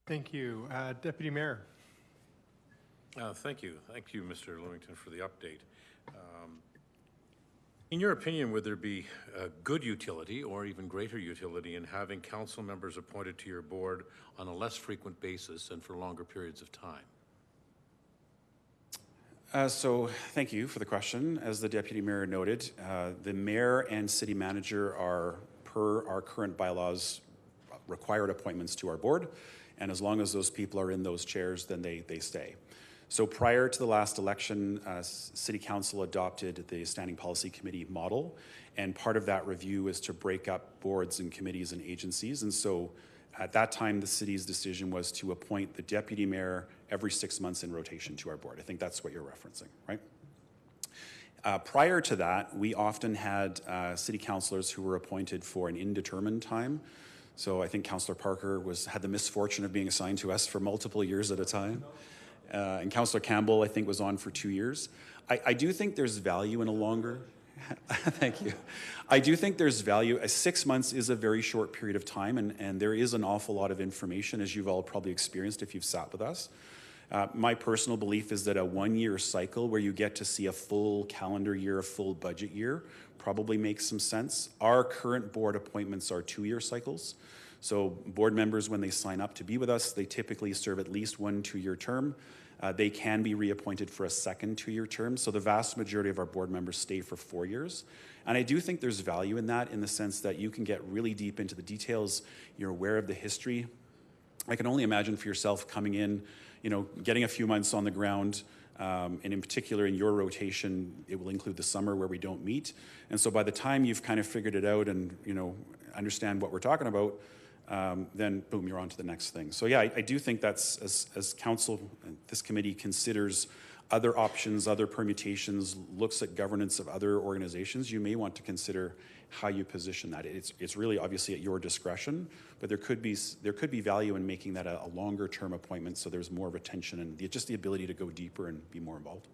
Thank you. Deputy Mayor. Thank you. Thank you, Mr. Lewington, for the update. In your opinion, would there be a good utility or even greater utility in having council members appointed to your board on a less frequent basis and for longer periods of time? So thank you for the question. As the Deputy Mayor noted, the Mayor and City Manager are, per our current bylaws, required appointments to our board. And as long as those people are in those chairs, then they stay. So prior to the last election, City Council adopted the Standing Policy Committee model. And part of that review is to break up boards and committees and agencies. And so at that time, the city's decision was to appoint the Deputy Mayor every 6 months in rotation to our board. I think that's what you're referencing, right? Prior to that, we often had city councilors who were appointed for an indeterminate time. So I think Councillor Parker had the misfortune of being assigned to us for multiple years at a time. And Councillor Campbell, I think, was on for 2 years. I do think there's value in a longer... Thank you. I do think there's value. 6 months is a very short period of time, and there is an awful lot of information, as you've all probably experienced if you've sat with us. My personal belief is that a 1-year cycle where you get to see a full calendar year, a full budget year, probably makes some sense. Our current board appointments are 2-year cycles. So board members, when they sign up to be with us, they typically serve at least 1 2-year term. They can be reappointed for a second 2-year term. So the vast majority of our board members stay for 4 years. And I do think there's value in that, in the sense that you can get really deep into the details. You're aware of the history. I can only imagine for yourself coming in, getting a few months on the ground, and in particular in your rotation, it will include the summer where we don't meet. And so by the time you've kind of figured it out and, understand what we're talking about, then boom, you're on to the next thing. So yeah, I do think that's, as council, this committee considers other options, other permutations, looks at governance of other organizations, you may want to consider how you position that. It's really obviously at your discretion, but there could be value in making that a longer term appointment, so there's more retention and just the ability to go deeper and be more involved.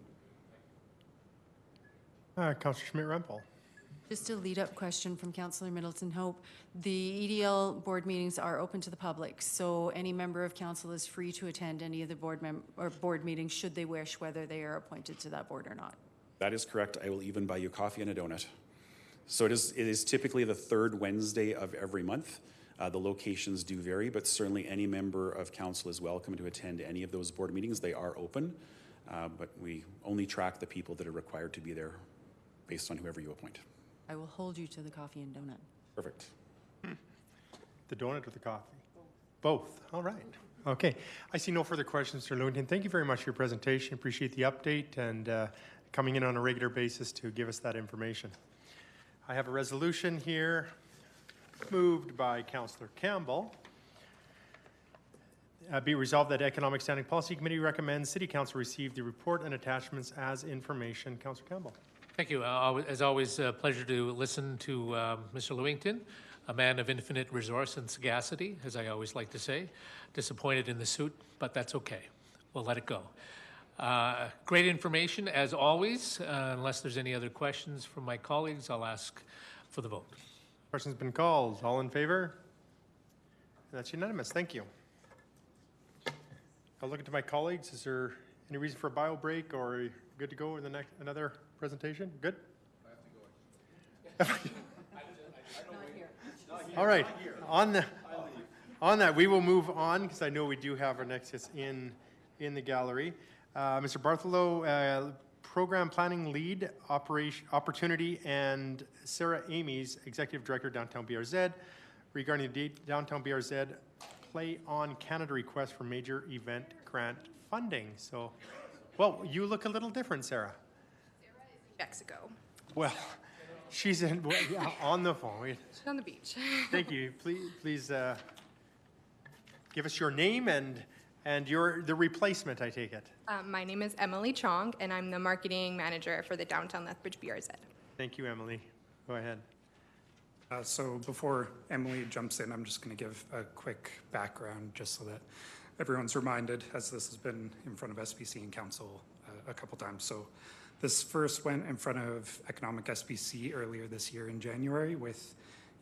Councillor Schmidt-Rempel. Just a lead-up question from Councillor Middleton Hope. The EDL board meetings are open to the public, so any member of council is free to attend any of the board meetings should they wish, whether they are appointed to that board or not. That is correct. I will even buy you coffee and a donut. So it is typically the third Wednesday of every month. The locations do vary, but certainly any member of council is welcome to attend any of those board meetings. They are open, but we only track the people that are required to be there based on whoever you appoint. I will hold you to the coffee and donut. Perfect. The donut or the coffee? Both. All right. Okay. I see no further questions, Mr. Lewington. Thank you very much for your presentation. Appreciate the update and coming in on a regular basis to give us that information. I have a resolution here moved by Councillor Campbell. Be resolved that Economic Standing Policy Committee recommends City Council receive the report and attachments as information. Councillor Campbell. Thank you. As always, a pleasure to listen to Mr. Lewington, a man of infinite resource and sagacity, as I always like to say. Disappointed in the suit, but that's okay. We'll let it go. Great information, as always. Unless there's any other questions from my colleagues, I'll ask for the vote. Question's been called. All in favor? That's unanimous. Thank you. I'll look into my colleagues. Is there any reason for a bio break, or are you good to go in the next another presentation? Good? I have to go. All right. On On that, we will move on because I know we do have our next guest in the gallery. Mr. Bartholow, Program Planning Lead, Opportunity, and Sarah Amies, Executive Director, Downtown BRZ, regarding the Downtown BRZ Play On Canada request for major event grant funding. So, well, you look a little different, Sarah. Mexico. Well, she's on the phone. She's on the beach. Thank you. Please give us your name and the replacement, I take it. My name is Emily Chong, and I'm the marketing manager for the Downtown Lethbridge BRZ. Thank you, Emily. Go ahead. So before Emily jumps in, I'm just going to give a quick background just so that everyone's reminded, as this has been in front of SBC and Council a couple times. So this first went in front of Economic SBC earlier this year in January with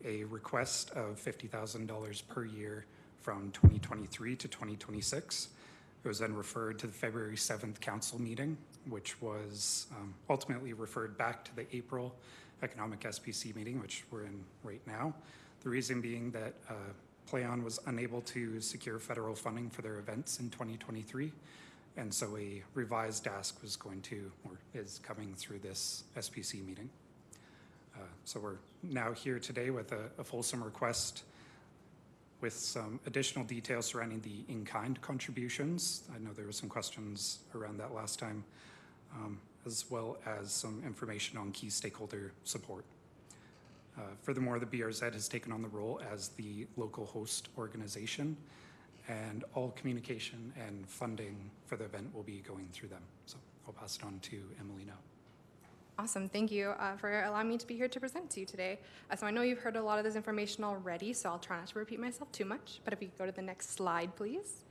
a request of $50,000 per year from 2023 to 2026. It was then referred to the February 7th council meeting, which was ultimately referred back to the April Economic SBC meeting, which we're in right now. The reason being that Play On was unable to secure federal funding for their events in 2023. And so a revised ask was going to, or is coming through this SBC meeting. So we're now here today with a fulsome request with some additional details surrounding the in-kind contributions. I know there were some questions around that last time, as well as some information on key stakeholder support. Furthermore, the BRZ has taken on the role as the local host organization, and all communication and funding for the event will be going through them. So I'll pass it on to Emily now. Awesome. Thank you for allowing me to be here to present to you today. So I know you've heard a lot of this information already, so I'll try not to repeat myself too much. But if we could go to the next slide, please.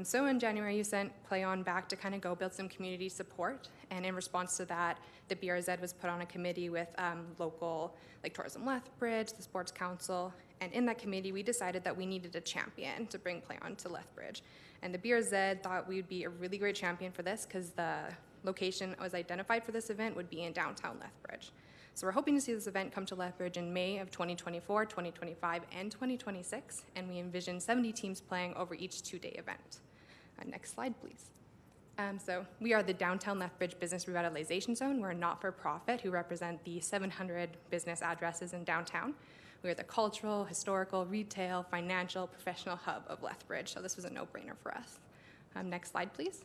So in January, you sent Play On back to kind of go build some community support. And in response to that, the BRZ was put on a committee with local, like Tourism Lethbridge, the Sports Council. And in that committee, we decided that we needed a champion to bring Play On to Lethbridge. And the BRZ thought we would be a really great champion for this because the location was identified for this event would be in downtown Lethbridge. So we're hoping to see this event come to Lethbridge in May of 2024, 2025, and 2026, and we envision 70 teams playing over each two-day event. Next slide, please. So we are the Downtown Lethbridge Business Revitalization Zone. We're a not-for-profit who represent the 700 business addresses in downtown. We are the cultural, historical, retail, financial, professional hub of Lethbridge, so this was a no-brainer for us. Next slide, please.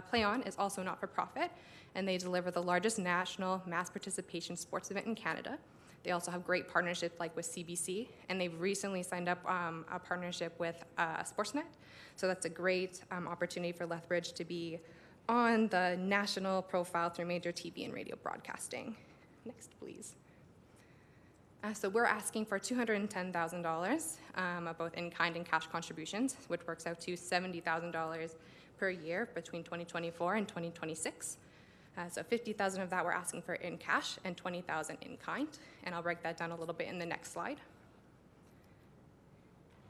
Play On is also not-for-profit, and they deliver the largest national mass participation sports event in Canada. They also have great partnerships like with CBC, and they've recently signed up a partnership with Sportsnet. So that's a great opportunity for Lethbridge to be on the national profile through major TV and radio broadcasting. Next, please. So we're asking for $210,000 of both in-kind and cash contributions, which works out to $70,000 per year between 2024 and 2026. So $50,000 of that we're asking for in cash and $20,000 in kind, and I'll break that down a little bit in the next slide.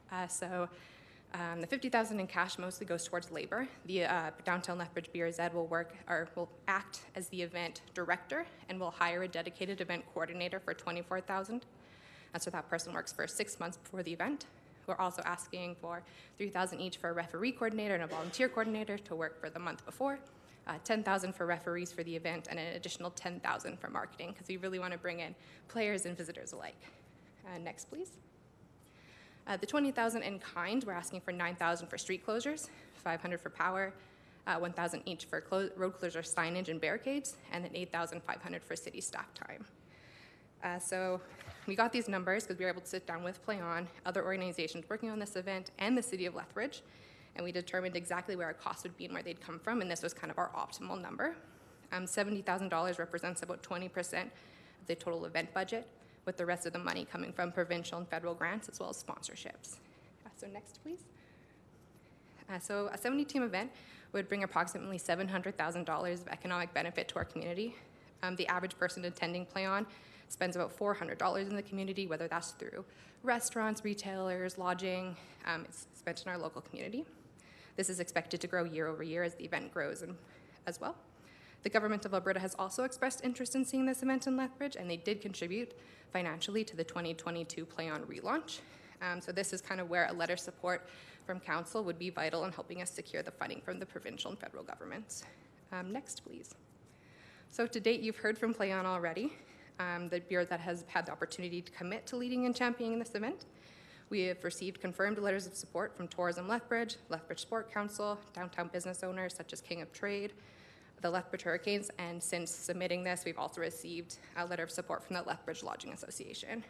The $50,000 in cash mostly goes towards labor. The Downtown Lethbridge BRZ will act as the event director and will hire a dedicated event coordinator for $24,000. So that person works for 6 months before the event. We're also asking for $3,000 each for a referee coordinator and a volunteer coordinator to work for the month before, $10,000 for referees for the event, and an additional $10,000 for marketing, because we really want to bring in players and visitors alike. Next, please. The $20,000 in kind, we're asking for $9,000 for street closures, $500 for power, $1,000 each for road closure signage and barricades, and then $8,500 for city staff time. So we got these numbers because we were able to sit down with Play On, other organizations working on this event, and the city of Lethbridge, and we determined exactly where our costs would be and where they'd come from, and this was kind of our optimal number. $70,000 represents about 20% of the total event budget, with the rest of the money coming from provincial and federal grants as well as sponsorships. So next, please. So a 70-team event would bring approximately $700,000 of economic benefit to our community. The average person attending Play On spends about $400 in the community, whether that's through restaurants, retailers, lodging. It's spent in our local community. This is expected to grow year over year as the event grows as well. The government of Alberta has also expressed interest in seeing this event in Lethbridge, and they did contribute financially to the 2022 Play On relaunch. So this is kind of where a letter of support from council would be vital in helping us secure the funding from the provincial and federal governments. Next, please. So to date, you've heard from Play On already, the bureau that has had the opportunity to commit to leading and championing this event. We have received confirmed letters of support from Tourism Lethbridge, Lethbridge Sport Council, downtown business owners such as King of Trade, the Lethbridge Hurricanes, and since submitting this, we've also received a letter of support from the Lethbridge Lodging Association.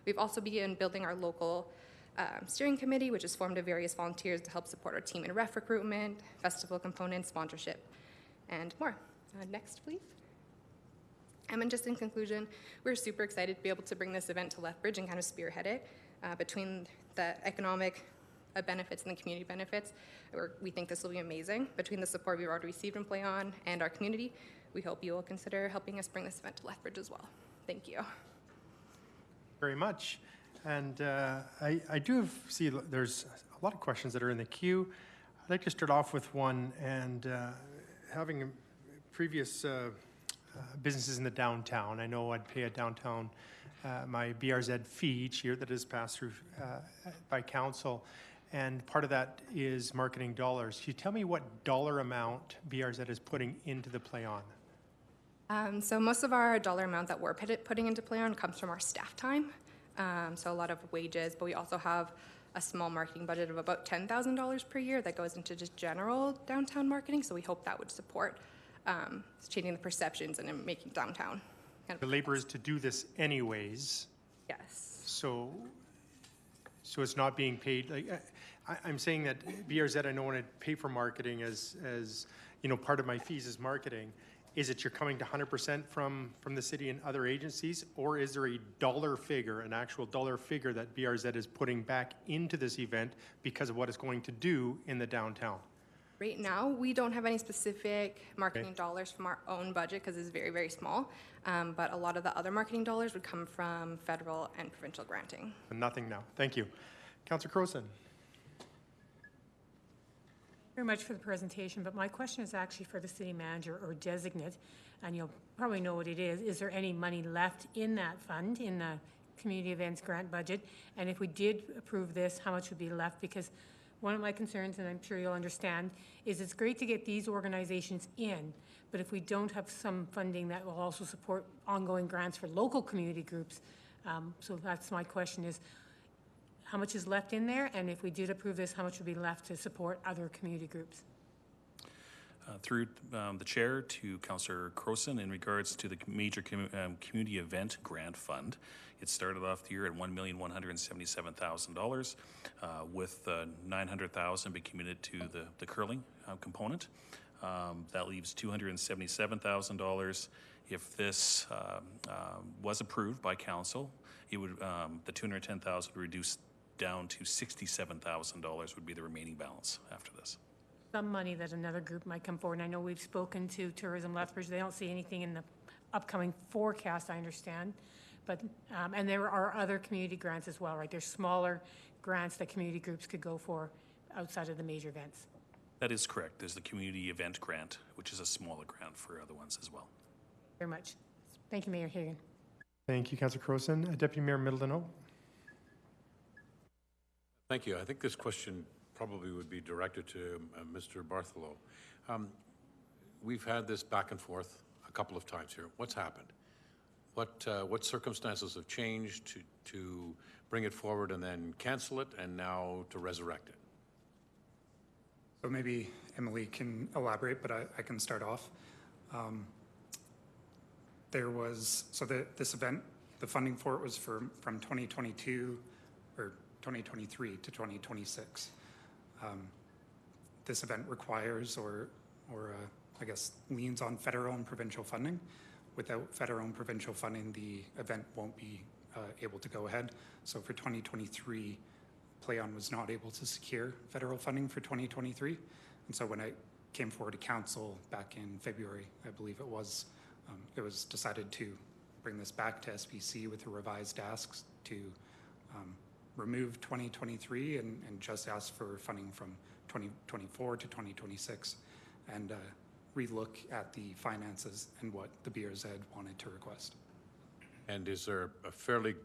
We've also begun building our local steering committee, which is formed of various volunteers to help support our team in ref recruitment, festival components, sponsorship, and more. Next, please. And just in conclusion, we're super excited to be able to bring this event to Lethbridge and kind of spearhead it. Between the economic benefits and the community benefits, we think this will be amazing. Between the support we've already received from Play On and our community, we hope you will consider helping us bring this event to Lethbridge as well. Thank you. Very much. And I do see there's a lot of questions that are in the queue. I'd like to start off with one, and having previous businesses in the downtown, I know I'd pay a downtown my BRZ fee each year that is passed through by council, and part of that is marketing dollars. Can you tell me what dollar amount BRZ is putting into the Play On? So most of our dollar amount that we're putting into Play On comes from our staff time. So a lot of wages, but we also have a small marketing budget of about $10,000 per year that goes into just general downtown marketing. So we hope that would support changing the perceptions and making downtown. The labor is to do this anyways. Yes. So it's not being paid. Like I'm saying that BRZ, I know when I pay for marketing as you know, part of my fees is marketing. Is it you're coming to 100% from the city and other agencies, or is there a dollar figure, an actual dollar figure that BRZ is putting back into this event because of what it's going to do in the downtown? Right now, we don't have any specific marketing dollars from our own budget because it's very, very small. But a lot of the other marketing dollars would come from federal and provincial granting. Nothing now. Thank you. Councillor Crowson. Very much for the presentation, but my question is actually for the city manager or designate, and you'll probably know what it is. Is there any money left in that fund, in the community events grant budget? And if we did approve this, how much would be left? Because one of my concerns, and I'm sure you'll understand, is it's great to get these organizations in, but if we don't have some funding that will also support ongoing grants for local community groups, so that's my question is, how much is left in there? And if we did approve this, how much would be left to support other community groups? Through the chair to Councillor Crowson, in regards to the major community event grant fund, it started off the year at $1,177,000, with $900,000 be committed to the curling component. That leaves $277,000. If this was approved by council, it would the $210,000 would reduce down to $67,000 would be the remaining balance after this. Some money that another group might come forward. And I know we've spoken to Tourism Lethbridge. They don't see anything in the upcoming forecast, I understand. But, and there are other community grants as well, right? There's smaller grants that community groups could go for outside of the major events. That is correct. There's the community event grant, which is a smaller grant for other ones as well. Very much. Thank you, Mayor Hagan. Thank you, Councillor Crowson. Deputy Mayor Middleton. Thank you. I think this question probably would be directed to Mr. Bartholow. We've had this back and forth a couple of times here. What's happened? What circumstances have changed to bring it forward and then cancel it, and now to resurrect it? So maybe Emily can elaborate, but I can start off. This event, the funding for it was from 2022 or 2023 to 2026. This event requires or I guess leans on federal and provincial funding. Without federal and provincial funding, the event won't be able to go ahead. So for 2023, Play On was not able to secure federal funding for 2023. And so when I came forward to council back in February, I believe it was decided to bring this back to SPC with a revised ask to remove 2023 and just ask for funding from 2024 to 2026 and relook at the finances and what the BRZ wanted to request. And is there a fairly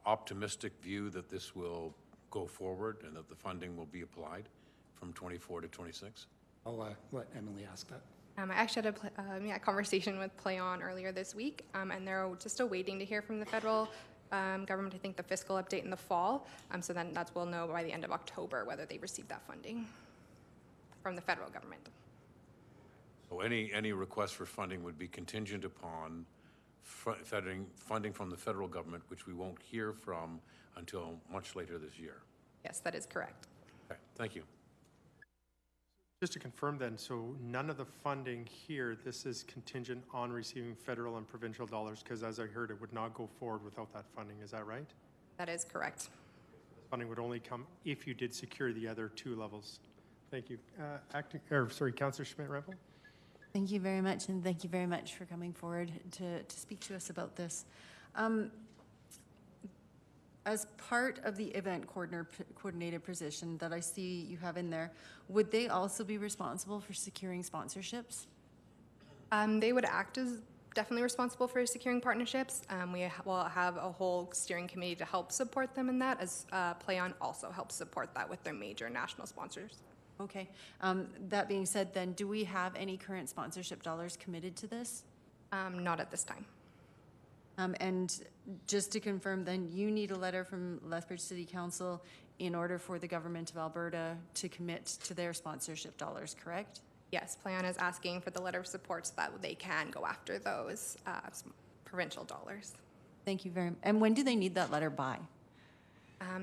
optimistic view that this will go forward and that the funding will be applied from 24 to 26? I'll let Emily ask that. I actually had a conversation with Play On earlier this week, and they're just awaiting to hear from the federal government, I think the fiscal update in the fall. So then we'll know by the end of October whether they received that funding from the federal government. So any request for funding would be contingent upon funding from the federal government, which we won't hear from until much later this year. Yes, that is correct. Okay, thank you. Just to confirm then, so none of the funding here, this is contingent on receiving federal and provincial dollars, because as I heard, it would not go forward without that funding. Is that right? That is correct. Funding would only come if you did secure the other two levels. Thank you. Councillor Schmidt-Rempel? Thank you very much, and thank you very much for coming forward to speak to us about this. As part of the event coordinator position that I see you have in there, would they also be responsible for securing sponsorships? They would act as definitely responsible for securing partnerships. We will have a whole steering committee to help support them in that, as Play On also helps support that with their major national sponsors. Okay. That being said, then, do we have any current sponsorship dollars committed to this? Not at this time. And just to confirm, then, you need a letter from Lethbridge City Council in order for the government of Alberta to commit to their sponsorship dollars, correct? Yes, Play On is asking for the letter of support so that they can go after those provincial dollars. Thank you very much. And when do they need that letter by?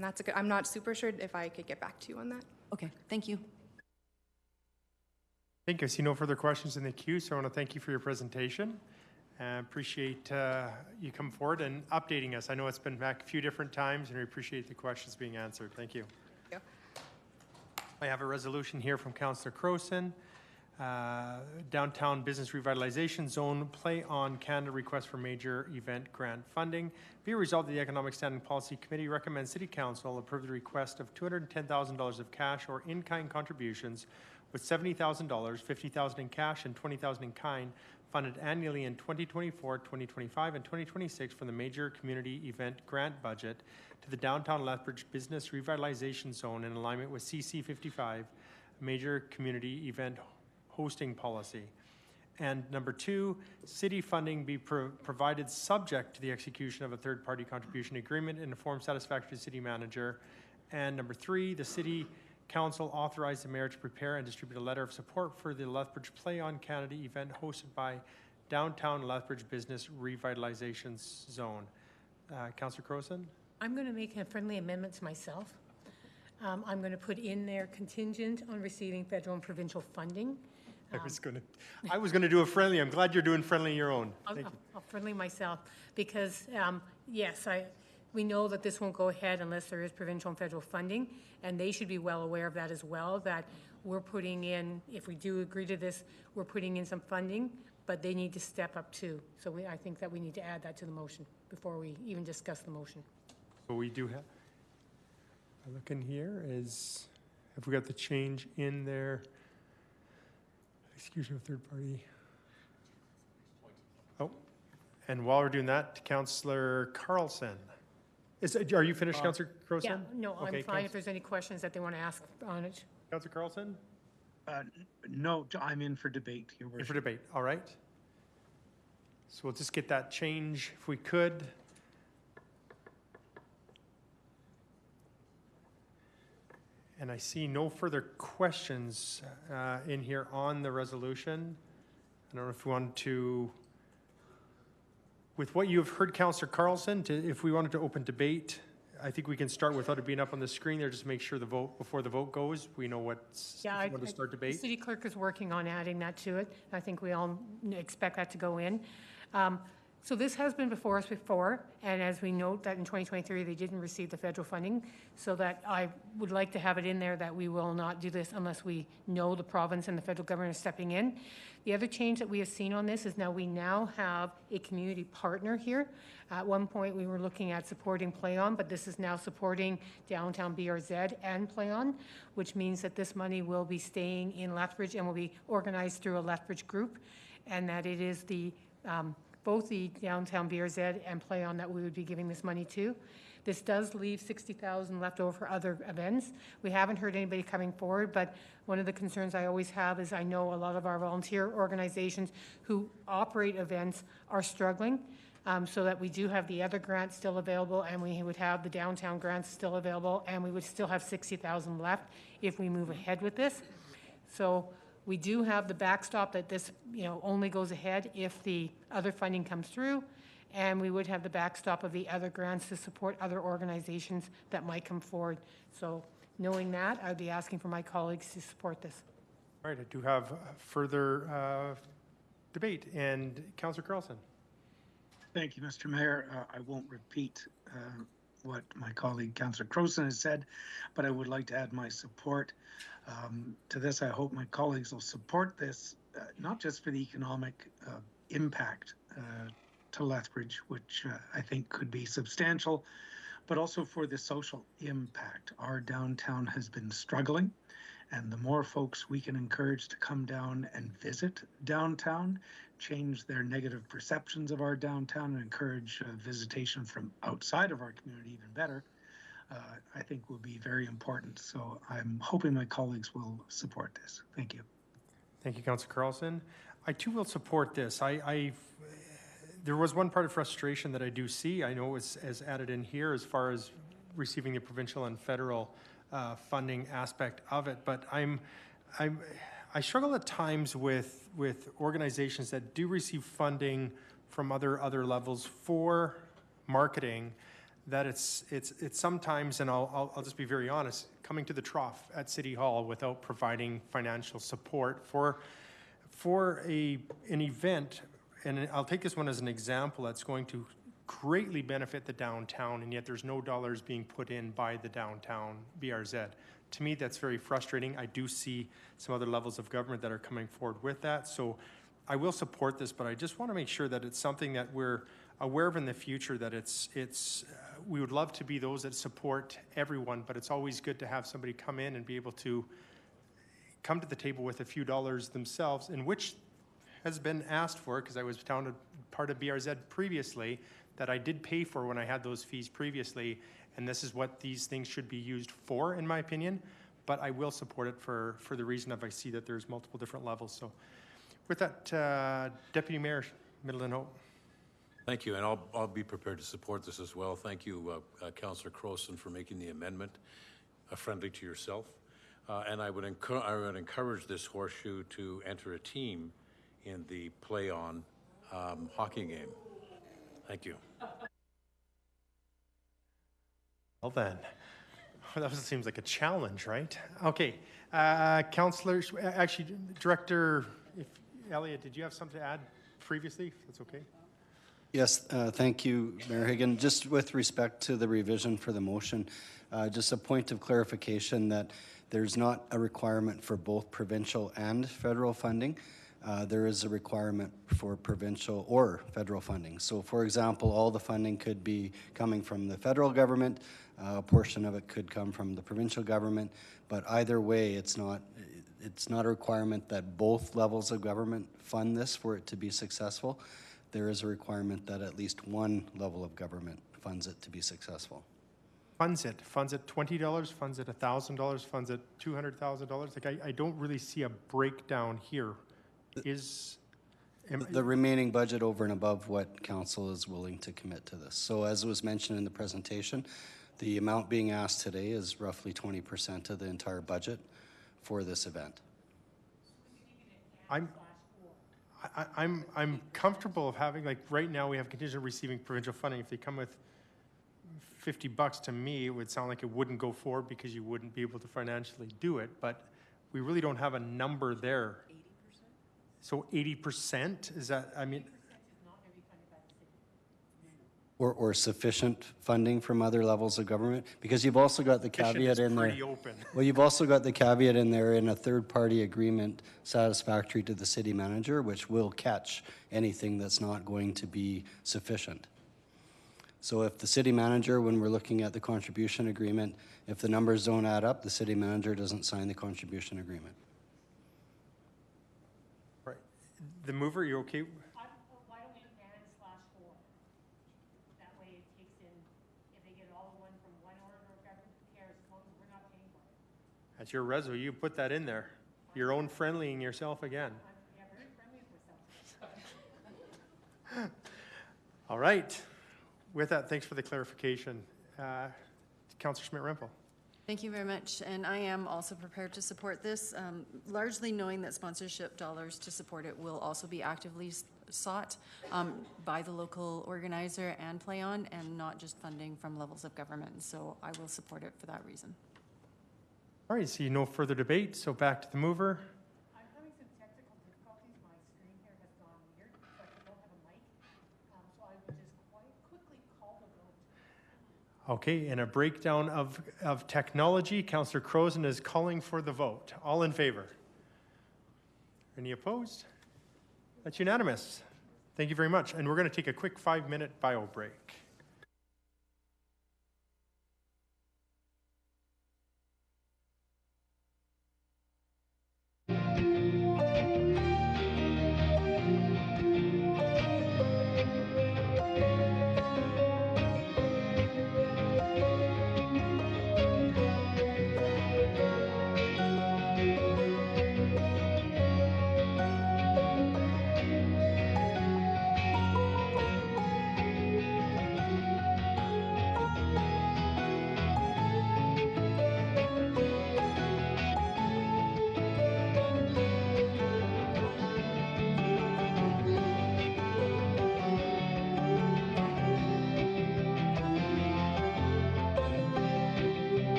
That's a good. I'm not super sure if I could get back to you on that. Okay, thank you. Thank you. I see no further questions in the queue, so I want to thank you for your presentation. Appreciate you coming forward and updating us. I know it's been back a few different times, and we appreciate the questions being answered. Thank you. Thank you. I have a resolution here from Councillor Crowson. Downtown Business Revitalization Zone Play On Canada request for major event grant funding. Be resolved that the Economic Standing Policy Committee recommends City Council approve the request of $210,000 of cash or in-kind contributions, with $70,000, $50,000 in cash, and $20,000 in kind funded annually in 2024, 2025, and 2026 from the Major Community Event Grant Budget to the Downtown Lethbridge Business Revitalization Zone in alignment with CC 55, Major Community Event Hosting Policy. And number 2, city funding be provided subject to the execution of a third-party contribution agreement in a form satisfactory to city manager. And number 3, the city council authorized the mayor to prepare and distribute a letter of support for the Lethbridge Play On Canada event hosted by Downtown Lethbridge Business Revitalization Zone. Councillor Crowson? I'm going to make a friendly amendment to myself. I'm going to put in there contingent on receiving federal and provincial funding. I was gonna do a friendly. I'm glad you're doing friendly your own. Thank you. I'll friendly myself because, yes, we know that this won't go ahead unless there is provincial and federal funding, and they should be well aware of that as well, that we're putting in, if we do agree to this, we're putting in some funding, but they need to step up too. So I think that we need to add that to the motion before we even discuss the motion. But we do have, I look in here, have we got the change in there? Execution of third party. Oh, and while we're doing that, Councillor Carlson. Are you finished, Councillor Crowson? Yeah, no, I'm Okay, fine if there's any questions that they want to ask on it. Councillor Carlson? No, I'm in for debate, Your In Worship. for debate, all right. So we'll just get that change if we could. And I see no further questions in here on the resolution. I don't know if we want to, with what you have heard, Councillor Carlson, if we wanted to open debate, I think we can start without it being up on the screen there, just make sure the vote, before the vote goes, we know what's, Yeah, if we want to start the debate. city clerk is working on adding that to it. I think we all expect that to go in. So this has been before us before, and as we note that in 2023, they didn't receive the federal funding, so that I would like to have it in there that we will not do this unless we know the province and the federal government are stepping in. The other change that we have seen on this is we now have a community partner here. At one point, we were looking at supporting Play On, but this is now supporting Downtown BRZ and Play On, which means that this money will be staying in Lethbridge and will be organized through a Lethbridge group, and that it is the both the downtown BRZ and Play On that we would be giving this money to. This does leave 60,000 left over for other events. We haven't heard anybody coming forward, but one of the concerns I always have is I know a lot of our volunteer organizations who operate events are struggling, so that we do have the other grants still available, and we would have the downtown grants still available, and we would still have 60,000 left if we move ahead with this. So we do have the backstop that this, only goes ahead if the other funding comes through, and we would have the backstop of the other grants to support other organizations that might come forward. So knowing that, I'd be asking for my colleagues to support this. All right, I do have further debate, and Councillor Carlson. Thank you, Mr. Mayor. I won't repeat what my colleague Councillor Crowson has said, but I would like to add my support to this. I hope my colleagues will support this, not just for the economic impact to Lethbridge, which I think could be substantial, but also for the social impact. Our downtown has been struggling, and the more folks we can encourage to come down and visit downtown, change their negative perceptions of our downtown, and encourage visitation from outside of our community even better, I think will be very important. So I'm hoping my colleagues will support this. Thank you. Thank you, Councillor Carlson. I too will support this. There was one part of frustration that I do see. I know it was as added in here as far as receiving the provincial and federal funding aspect of it, but I struggle at times with organizations that do receive funding from other levels for marketing, that it's sometimes, and I'll just be very honest, coming to the trough at City Hall without providing financial support for an event. And I'll take this one as an example that's going to greatly benefit the downtown, and yet there's no dollars being put in by the downtown BRZ. To me, that's very frustrating. I do see some other levels of government that are coming forward with that. So I will support this, but I just want to make sure that it's something that we're aware of in the future, that we would love to be those that support everyone, but it's always good to have somebody come in and be able to come to the table with a few dollars themselves, in which has been asked for, because I was part of BRZ previously, that I did pay for when I had those fees previously, and this is what these things should be used for, in my opinion. But I will support it for the reason of I see that there's multiple different levels. So with that, Deputy Mayor Middleton Hope. Thank you, and I'll be prepared to support this as well. Thank you, Councillor Crowson, for making the amendment friendly to yourself. And I would encourage this horseshoe to enter a team in the Play On hockey game. Thank you. Well then, that seems like a challenge, right? Okay, councillors, actually, Director, Elliot, did you have something to add previously, if that's okay? Yes, thank you, Mayor Higgin. Just with respect to the revision for the motion, just a point of clarification that there's not a requirement for both provincial and federal funding. There is a requirement for provincial or federal funding. So, for example, all the funding could be coming from the federal government, a portion of it could come from the provincial government, but either way, it's not a requirement that both levels of government fund this for it to be successful. There is a requirement that at least one level of government funds it to be successful. Funds it $20, funds it $1,000, funds it $200,000. Like I don't really see a breakdown here. The remaining budget over and above what council is willing to commit to this. So as was mentioned in the presentation, the amount being asked today is roughly 20% of the entire budget for this event. I'm comfortable of having, like right now we have contingent receiving provincial funding. If they come with $50 to me, it would sound like it wouldn't go forward because you wouldn't be able to financially do it, but we really don't have a number there. 80%? So 80%, is that, I mean? Or sufficient funding from other levels of government? Because you've also got the caveat in there. Open. Well, you've also got the caveat in there in a third-party agreement satisfactory to the city manager, which will catch anything that's not going to be sufficient. So if the city manager, when we're looking at the contribution agreement, if the numbers don't add up, the city manager doesn't sign the contribution agreement. Right. The mover, you're okay? That's your resume. You put that in there. Your own friendlying yourself again. All right. With that, thanks for the clarification. Councillor Schmidt-Rempel. Thank you very much, and I am also prepared to support this, largely knowing that sponsorship dollars to support it will also be actively sought by the local organizer and Play On, and not just funding from levels of government. So I will support it for that reason. All right, see no further debate, so back to the mover. I'm having some technical difficulties. My screen here has gone weird, so I don't have a mic. So I would just quite quickly call the vote. Okay, in a breakdown of technology, Councillor Croson is calling for the vote. All in favor? Any opposed? That's unanimous. Thank you very much. And we're going to take a quick 5-minute bio break.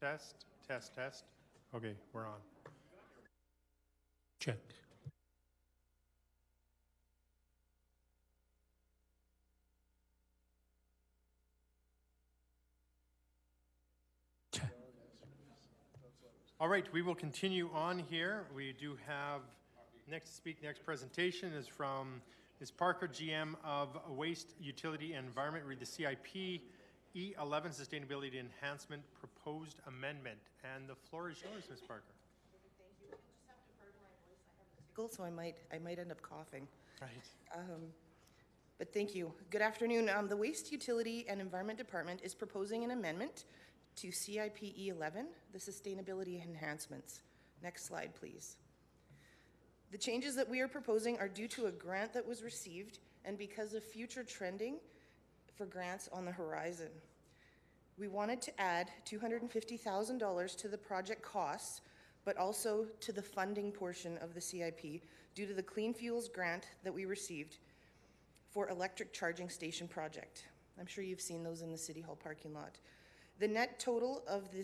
Test, test, test. Okay, we're on. Check. All right, we will continue on here. We do have, next presentation is from Ms. Parker, GM of Waste, Utility, and Environment. Read the CIP E11 Sustainability Enhancement Proposed Amendment. And the floor is yours, Ms. Parker. Thank you. I just have to burn my voice. I have a tickle, so I might end up coughing. Right. But thank you. Good afternoon. The Waste, Utility, and Environment Department is proposing an amendment to CIP E11, the Sustainability Enhancements. Next slide, please. The changes that we are proposing are due to a grant that was received and because of future trending for grants on the horizon. We wanted to add $250,000 to the project costs, but also to the funding portion of the CIP due to the Clean Fuels grant that we received for electric charging station project. I'm sure you've seen those in the City Hall parking lot. The net total of the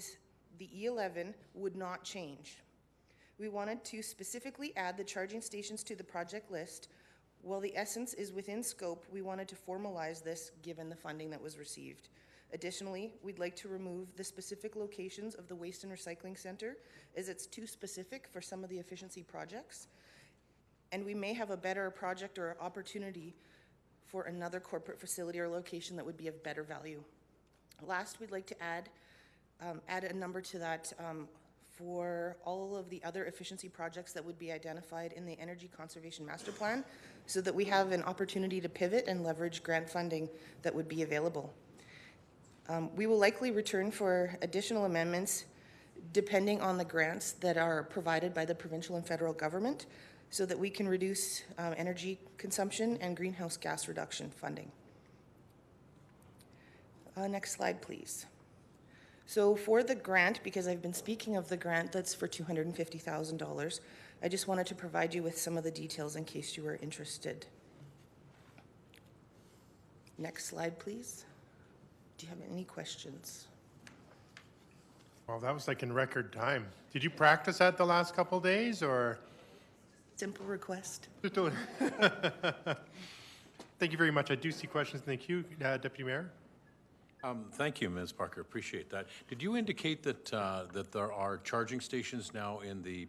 E11 would not change. We wanted to specifically add the charging stations to the project list. While the essence is within scope, we wanted to formalize this given the funding that was received. Additionally, we'd like to remove the specific locations of the Waste and Recycling Center as it's too specific for some of the efficiency projects. And we may have a better project or opportunity for another corporate facility or location that would be of better value. Last, we'd like to add a number to that for all of the other efficiency projects that would be identified in the Energy Conservation Master Plan so that we have an opportunity to pivot and leverage grant funding that would be available. We will likely return for additional amendments depending on the grants that are provided by the provincial and federal government so that we can reduce energy consumption and greenhouse gas reduction funding. Next slide, please. So for the grant, because I've been speaking of the grant that's for $250,000, I just wanted to provide you with some of the details in case you were interested. Next slide, please. Do you have any questions? Well, that was like in record time. Did you practice that the last couple days, or? Simple request. Thank you very much. I do see questions in the queue. Deputy Mayor? Thank you, Ms. Parker. Appreciate that. Did you indicate that that there are charging stations now in the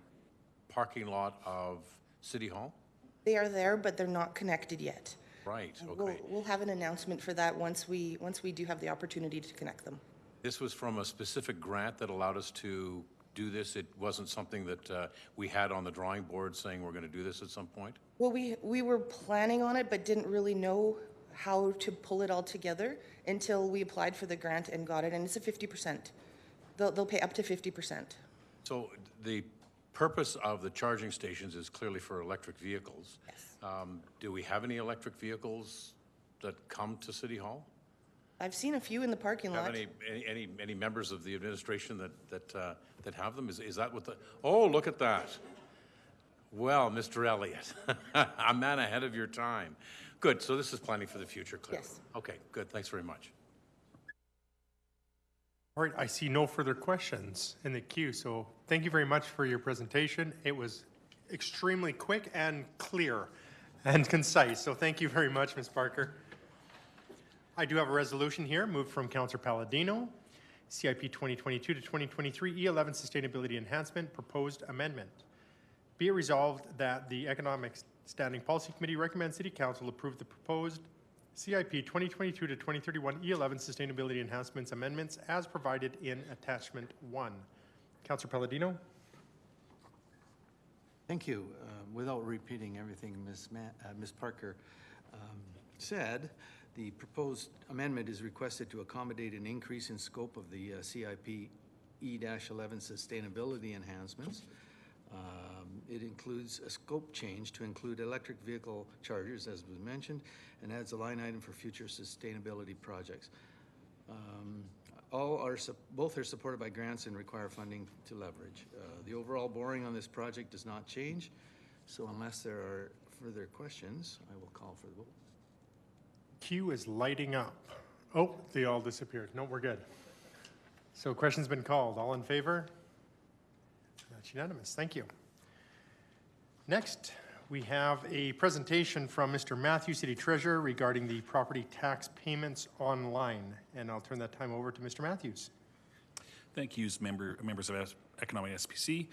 parking lot of City Hall? They are there, but they're not connected yet. Right. Okay. We'll have an announcement for that once we do have the opportunity to connect them. This was from a specific grant that allowed us to do this. It wasn't something that we had on the drawing board saying we're going to do this at some point? Well, we were planning on it, but didn't really know how to pull it all together until we applied for the grant and got it, and it's a 50%. They'll pay up to 50%. So the purpose of the charging stations is clearly for electric vehicles. Yes. Do we have any electric vehicles that come to City Hall? I've seen a few in the parking lot. Have any members of the administration that have them? Is that what the? Oh, look at that. Well, Mr. Elliott, a man ahead of your time. Good. So this is planning for the future, clearly. Yes. Okay. Good. Thanks very much. All right, I see no further questions in the queue, so thank you very much for your presentation. It was extremely quick and clear and concise, so thank you very much, Ms. Parker. I do have a resolution here, moved from Councillor Palladino, CIP 2022 to 2023 E11 Sustainability Enhancement Proposed Amendment. Be it resolved that the Economic Standing Policy Committee recommends City Council approve the proposed CIP 2022 to 2031 E11 Sustainability Enhancements Amendments as provided in Attachment 1. Councillor Palladino. Thank you. Without repeating everything Ms. Parker said, the proposed amendment is requested to accommodate an increase in scope of the CIP E-11 Sustainability Enhancements. It includes a scope change to include electric vehicle chargers, as was mentioned, and adds a line item for future sustainability projects. Both are supported by grants and require funding to leverage. The overall borrowing on this project does not change, so unless there are further questions, I will call for the vote. Queue is lighting up. Oh, they all disappeared. No, we're good. So question's been called. All in favor? That's unanimous. Thank you. Next, we have a presentation from Mr. Matthews, City Treasurer, regarding the property tax payments online. And I'll turn that time over to Mr. Matthews. Thank you, members of Economic SPC.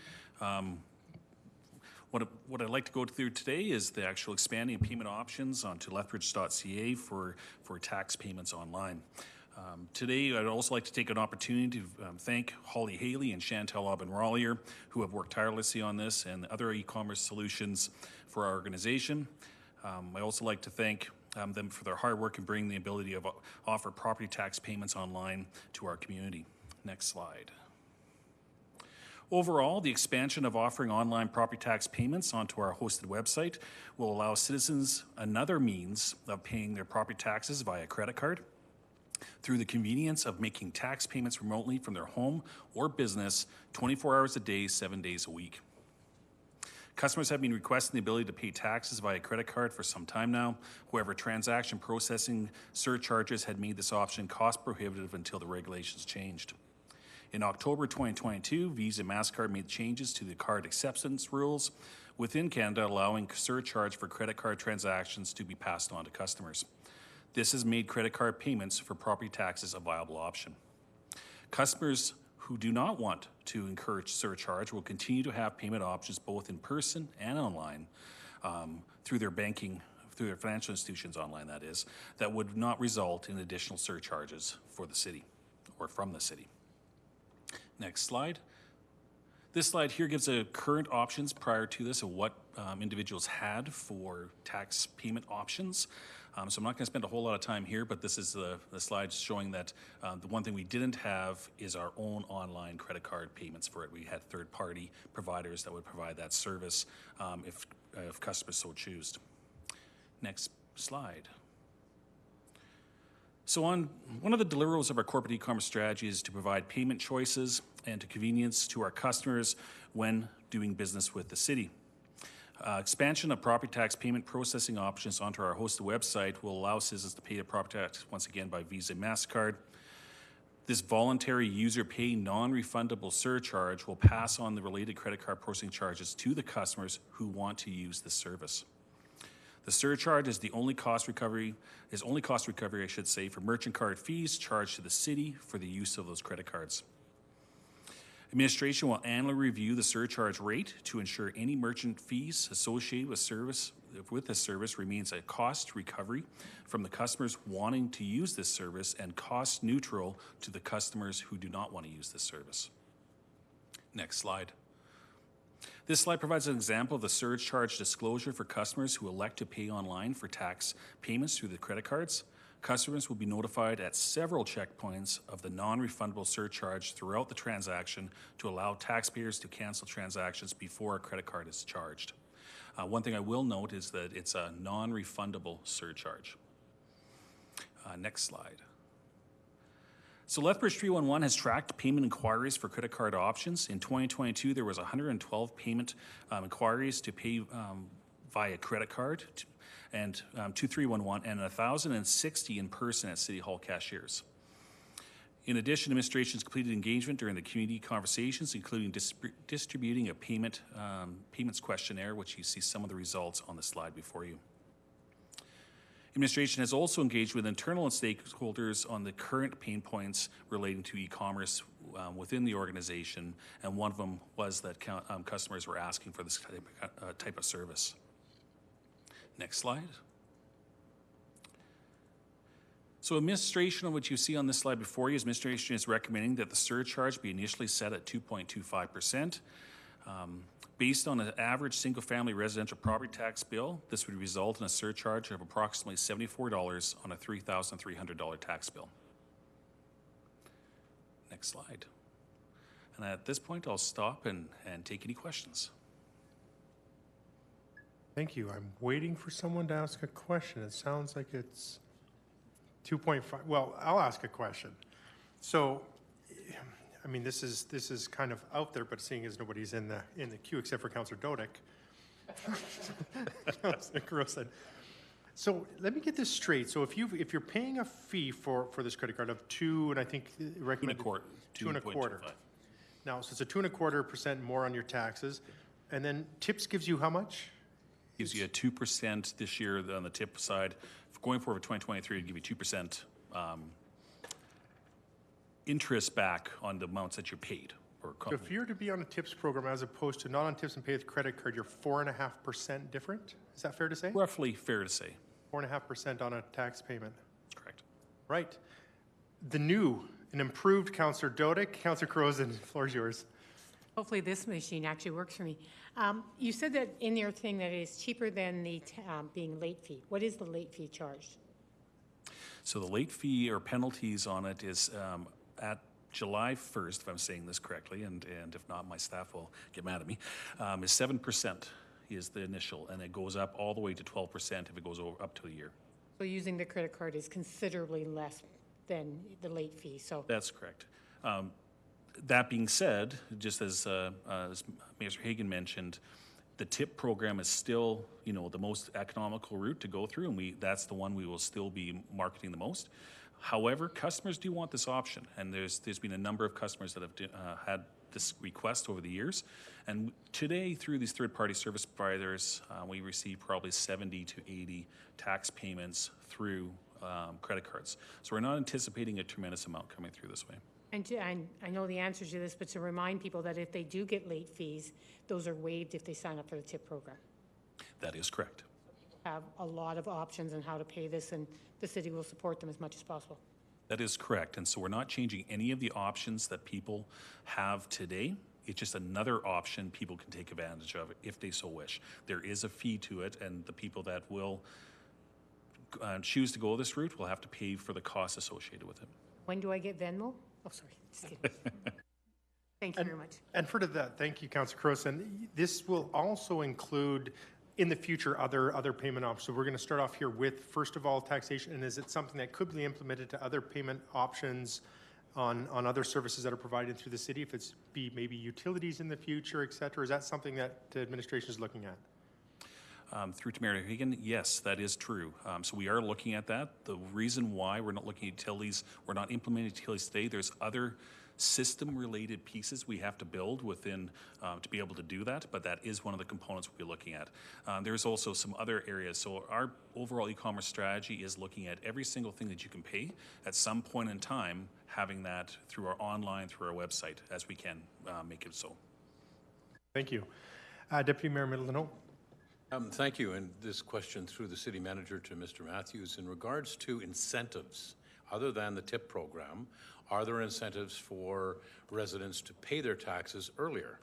What I'd like to go through today is the actual expanding payment options onto lethbridge.ca for tax payments online. Today, I'd also like to take an opportunity to thank Holly Haley and Chantel Aubin-Rollier, who have worked tirelessly on this, and other e-commerce solutions for our organization. I also like to thank them for their hard work in bringing the ability to offer property tax payments online to our community. Next slide. Overall, the expansion of offering online property tax payments onto our hosted website will allow citizens another means of paying their property taxes via credit card, through the convenience of making tax payments remotely from their home or business 24 hours a day, 7 days a week. Customers have been requesting the ability to pay taxes via credit card for some time now. However, transaction processing surcharges had made this option cost prohibitive until the regulations changed. In October 2022, Visa and MasterCard made changes to the card acceptance rules within Canada, allowing surcharge for credit card transactions to be passed on to customers. This has made credit card payments for property taxes a viable option. Customers who do not want to incur surcharge will continue to have payment options both in person and online through their financial institutions online, that would not result in additional surcharges for the city or from the city. Next slide. This slide here gives a current options prior to this of what individuals had for tax payment options. So I'm not going to spend a whole lot of time here, but this is the slide showing that the one thing we didn't have is our own online credit card payments for it. We had third-party providers that would provide that service if customers so choose. Next slide. So one of the deliverables of our corporate e-commerce strategy is to provide payment choices and to convenience to our customers when doing business with the city. Expansion of property tax payment processing options onto our hosted website will allow citizens to pay their property tax once again by Visa and MasterCard. This voluntary user pay non-refundable surcharge will pass on the related credit card processing charges to the customers who want to use this service. The surcharge is only cost recovery, I should say, for merchant card fees charged to the city for the use of those credit cards. Administration will annually review the surcharge rate to ensure any merchant fees associated with this service remains a cost recovery from the customers wanting to use this service and cost neutral to the customers who do not want to use this service. Next slide. This slide provides an example of the surcharge disclosure for customers who elect to pay online for tax payments through the credit cards. Customers will be notified at several checkpoints of the non-refundable surcharge throughout the transaction to allow taxpayers to cancel transactions before a credit card is charged. One thing I will note is that it's a non-refundable surcharge. Next slide. So Lethbridge 311 has tracked payment inquiries for credit card options. In 2022, there was 112 payment inquiries to pay via credit card and to 311 and 1,060 in person at City Hall cashiers. In addition, administration's completed engagement during the community conversations, including distributing a payments questionnaire, which you see some of the results on the slide before you. Administration has also engaged with internal stakeholders on the current pain points relating to e-commerce within the organization, and one of them was that customers were asking for this type of service. Next slide. So administration, what you see on this slide before you, administration is recommending that the surcharge be initially set at 2.25%. Based on an average single-family residential property tax bill, this would result in a surcharge of approximately $74 on a $3,300 tax bill. Next slide. And at this point, I'll stop and take any questions. Thank you. I'm waiting for someone to ask a question. It sounds like it's 2.5. Well, I'll ask a question. So, I mean, this is kind of out there, but seeing as nobody's in the queue except for Councillor Dodick, Councillor Gross said, So let me get this straight. So if you're paying a fee for this credit card of 2, and I think recommended 2.25. Now, so it's a 2.25% more on your taxes, and then tips gives you how much? Gives you a 2% this year on the tip side. Going forward for 2023, it'd give you 2% interest back on the amounts that you paid. So if you're to be on a tips program as opposed to not on tips and pay with credit card, you're 4.5% different? Is that fair to say? Roughly fair to say. 4.5% on a tax payment. That's correct. Right. The new and improved Councillor Dodick. Councillor Crozen, the floor is yours. Hopefully this machine actually works for me. You said that in your thing that it is cheaper than the being late fee. What is the late fee charged? So the late fee or penalties on it is at July 1st, if I'm saying this correctly, and if not, my staff will get mad at me, is 7% is the initial, and it goes up all the way to 12% if it goes over, up to a year. So using the credit card is considerably less than the late fee. So that's correct. That being said, just as Mayor Hagan mentioned, the TIP program is still, the most economical route to go through, and that's the one we will still be marketing the most. However, customers do want this option, and there's been a number of customers that have had this request over the years. And today, through these third-party service providers, we receive probably 70 to 80 tax payments through credit cards. So we're not anticipating a tremendous amount coming through this way. And I know the answer to this, but to remind people that if they do get late fees, those are waived if they sign up for the TIP program. That is correct. Have a lot of options on how to pay this, and the city will support them as much as possible. That is correct. And so we're not changing any of the options that people have today. It's just another option people can take advantage of if they so wish. There is a fee to it, and the people that will choose to go this route will have to pay for the costs associated with it. When do I get Venmo? Oh, sorry. Just kidding. Thank you very much. And for that, thank you, Councillor Croson. This will also include, in the future, other payment options. So we're going to start off here with, first of all, taxation. And is it something that could be implemented to other payment options on other services that are provided through the city? If it's maybe utilities in the future, et cetera, is that something that the administration is looking at? Through to Mayor Hagan, yes, that is true. So we are looking at that. The reason why we're not looking at utilities, we're not implementing utilities today, there's other system-related pieces we have to build within to be able to do that, but that is one of the components we'll be looking at. There's also some other areas. So our overall e-commerce strategy is looking at every single thing that you can pay at some point in time, having that through our online, through our website, as we can make it so. Thank you. Deputy Mayor Middleton Hope. Thank you. And this question through the city manager to Mr. Matthews. In regards to incentives, other than the TIP program, are there incentives for residents to pay their taxes earlier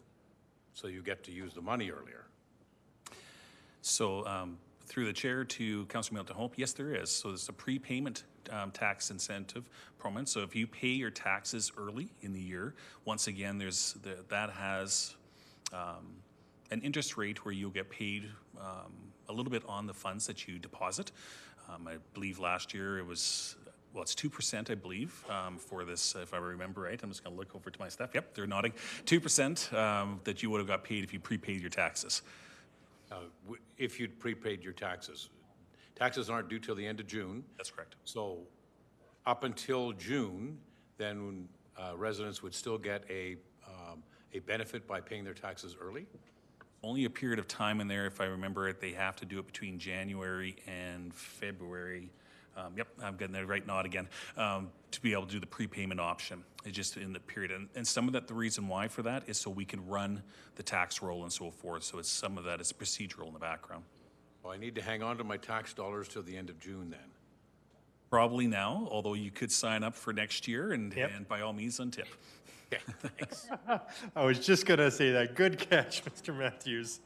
so you get to use the money earlier? So through the chair to Councillor Middleton Hope, yes, there is. So there's a prepayment tax incentive program. So if you pay your taxes early in the year, once again, that has an interest rate where you'll get paid a little bit on the funds that you deposit. I believe last year it was, well, it's 2%, I believe, for this, if I remember right. I'm just going to look over to my staff. Yep, they're nodding. 2% that you would have got paid if you prepaid your taxes. If you'd prepaid your taxes. Taxes aren't due till the end of June. That's correct. So up until June, then residents would still get a benefit by paying their taxes early? Only a period of time in there, if I remember it. They have to do it between January and February. Yep, I'm getting the right nod again, to be able to do the prepayment option. It's just in the period. And some of that, the reason why for that is so we can run the tax roll and so forth. So it's some of that is procedural in the background. Well, I need to hang on to my tax dollars till the end of June then. Probably now, although you could sign up for next year and by all means untip. Yeah, thanks. I was just going to say that. Good catch, Mr. Matthews.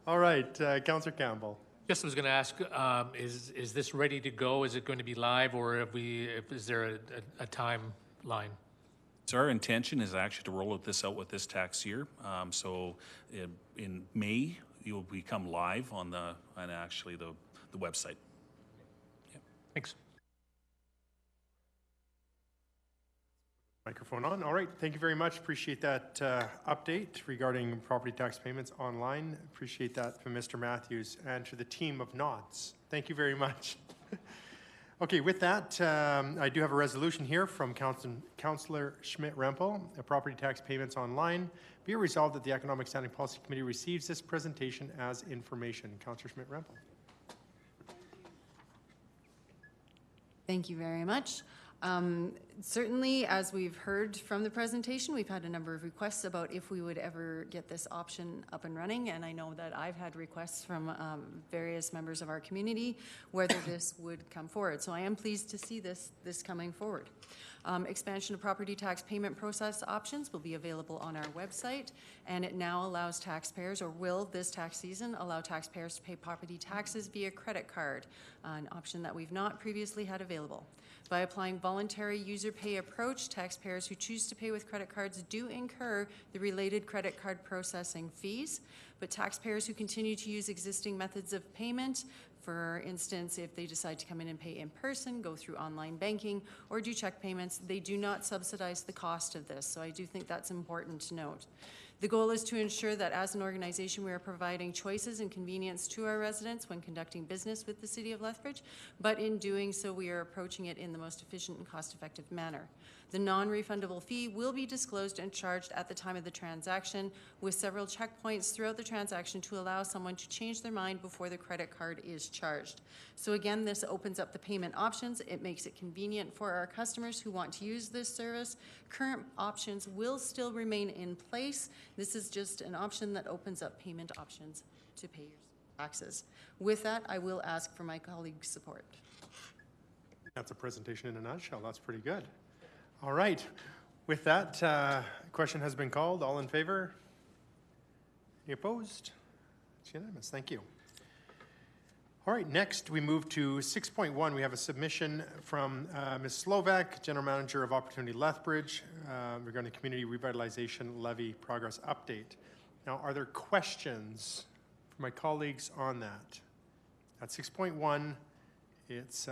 All right, Councillor Campbell. Just was going to ask, is this ready to go? Is it going to be live, or is there a timeline? So our intention is actually to roll this out with this tax year. So in May, you'll become live on the website. Yeah. Thanks. Microphone on. All right, thank you very much. Appreciate that update regarding property tax payments online. Appreciate that from Mr. Matthews and to the team of Nods. Thank you very much. Okay, with that, I do have a resolution here from Councillor Schmidt-Rempel, property tax payments online. Be it resolved that the Economic Standing Policy Committee receives this presentation as information. Councillor Schmidt-Rempel. Thank you very much. Certainly, as we've heard from the presentation, we've had a number of requests about if we would ever get this option up and running, and I know that I've had requests from various members of our community whether this would come forward. So I am pleased to see this coming forward. Expansion of property tax payment process options will be available on our website, and it now allows taxpayers, or will this tax season allow taxpayers to pay property taxes via credit card, an option that we've not previously had available. By applying voluntary user pay approach, taxpayers who choose to pay with credit cards do incur the related credit card processing fees, but taxpayers who continue to use existing methods of payment, for instance, if they decide to come in and pay in person, go through online banking, or do check payments, they do not subsidize the cost of this. So I do think that's important to note. The goal is to ensure that as an organization we are providing choices and convenience to our residents when conducting business with the City of Lethbridge, but in doing so we are approaching it in the most efficient and cost-effective manner. The non-refundable fee will be disclosed and charged at the time of the transaction, with several checkpoints throughout the transaction to allow someone to change their mind before the credit card is charged. So again, this opens up the payment options. It makes it convenient for our customers who want to use this service. Current options will still remain in place. This is just an option that opens up payment options to pay your taxes. With that, I will ask for my colleagues' support. That's a presentation in a nutshell. That's pretty good. All right. With that, question has been called. All in favor? Any opposed? It's unanimous. Thank you. All right. Next, we move to 6.1. We have a submission from Ms. Slovak, General Manager of Opportunity Lethbridge, regarding the Community Revitalization Levy Progress Update. Now, are there questions from my colleagues on that? At 6.1, it's,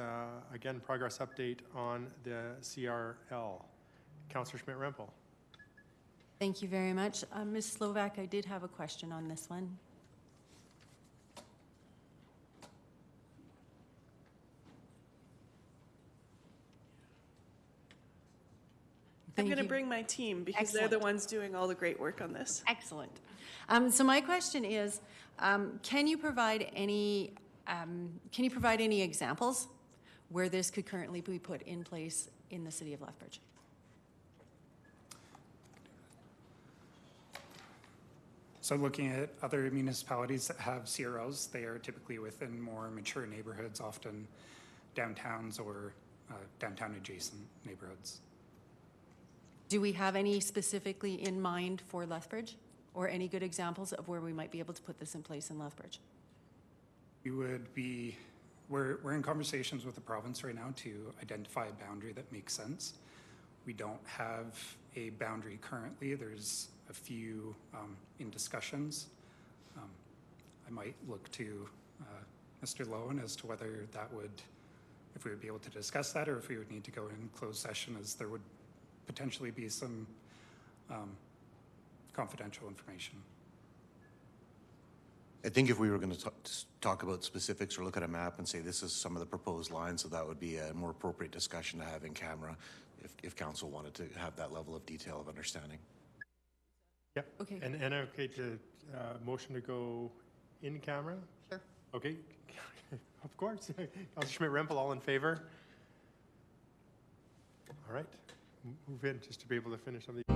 again, progress update on the CRL. Councillor Schmidt-Rempel. Thank you very much. Ms. Slovak, I did have a question on this one. I'm going to bring my team because they're the ones doing all the great work on this. Excellent. So my question is, can you provide any examples where this could currently be put in place in the City of Lethbridge? So looking at other municipalities that have CROs, they are typically within more mature neighborhoods, often downtowns or downtown adjacent neighborhoods. Do we have any specifically in mind for Lethbridge, or any good examples of where we might be able to put this in place in Lethbridge? We're in conversations with the province right now to identify a boundary that makes sense. We don't have a boundary currently. There's a few in discussions. I might look to Mr. Lowen as to whether that would, if we would be able to discuss that, or if we would need to go in closed session, as there would potentially be some confidential information. I think if we were going to talk about specifics or look at a map and say this is some of the proposed lines, so that would be a more appropriate discussion to have in camera if council wanted to have that level of detail of understanding. Yep. Okay. And okay to motion to go in camera? Sure. Okay. Of course. Councilor Schmidt-Rempel, all in favor? All right. Move in just to be able to finish some of the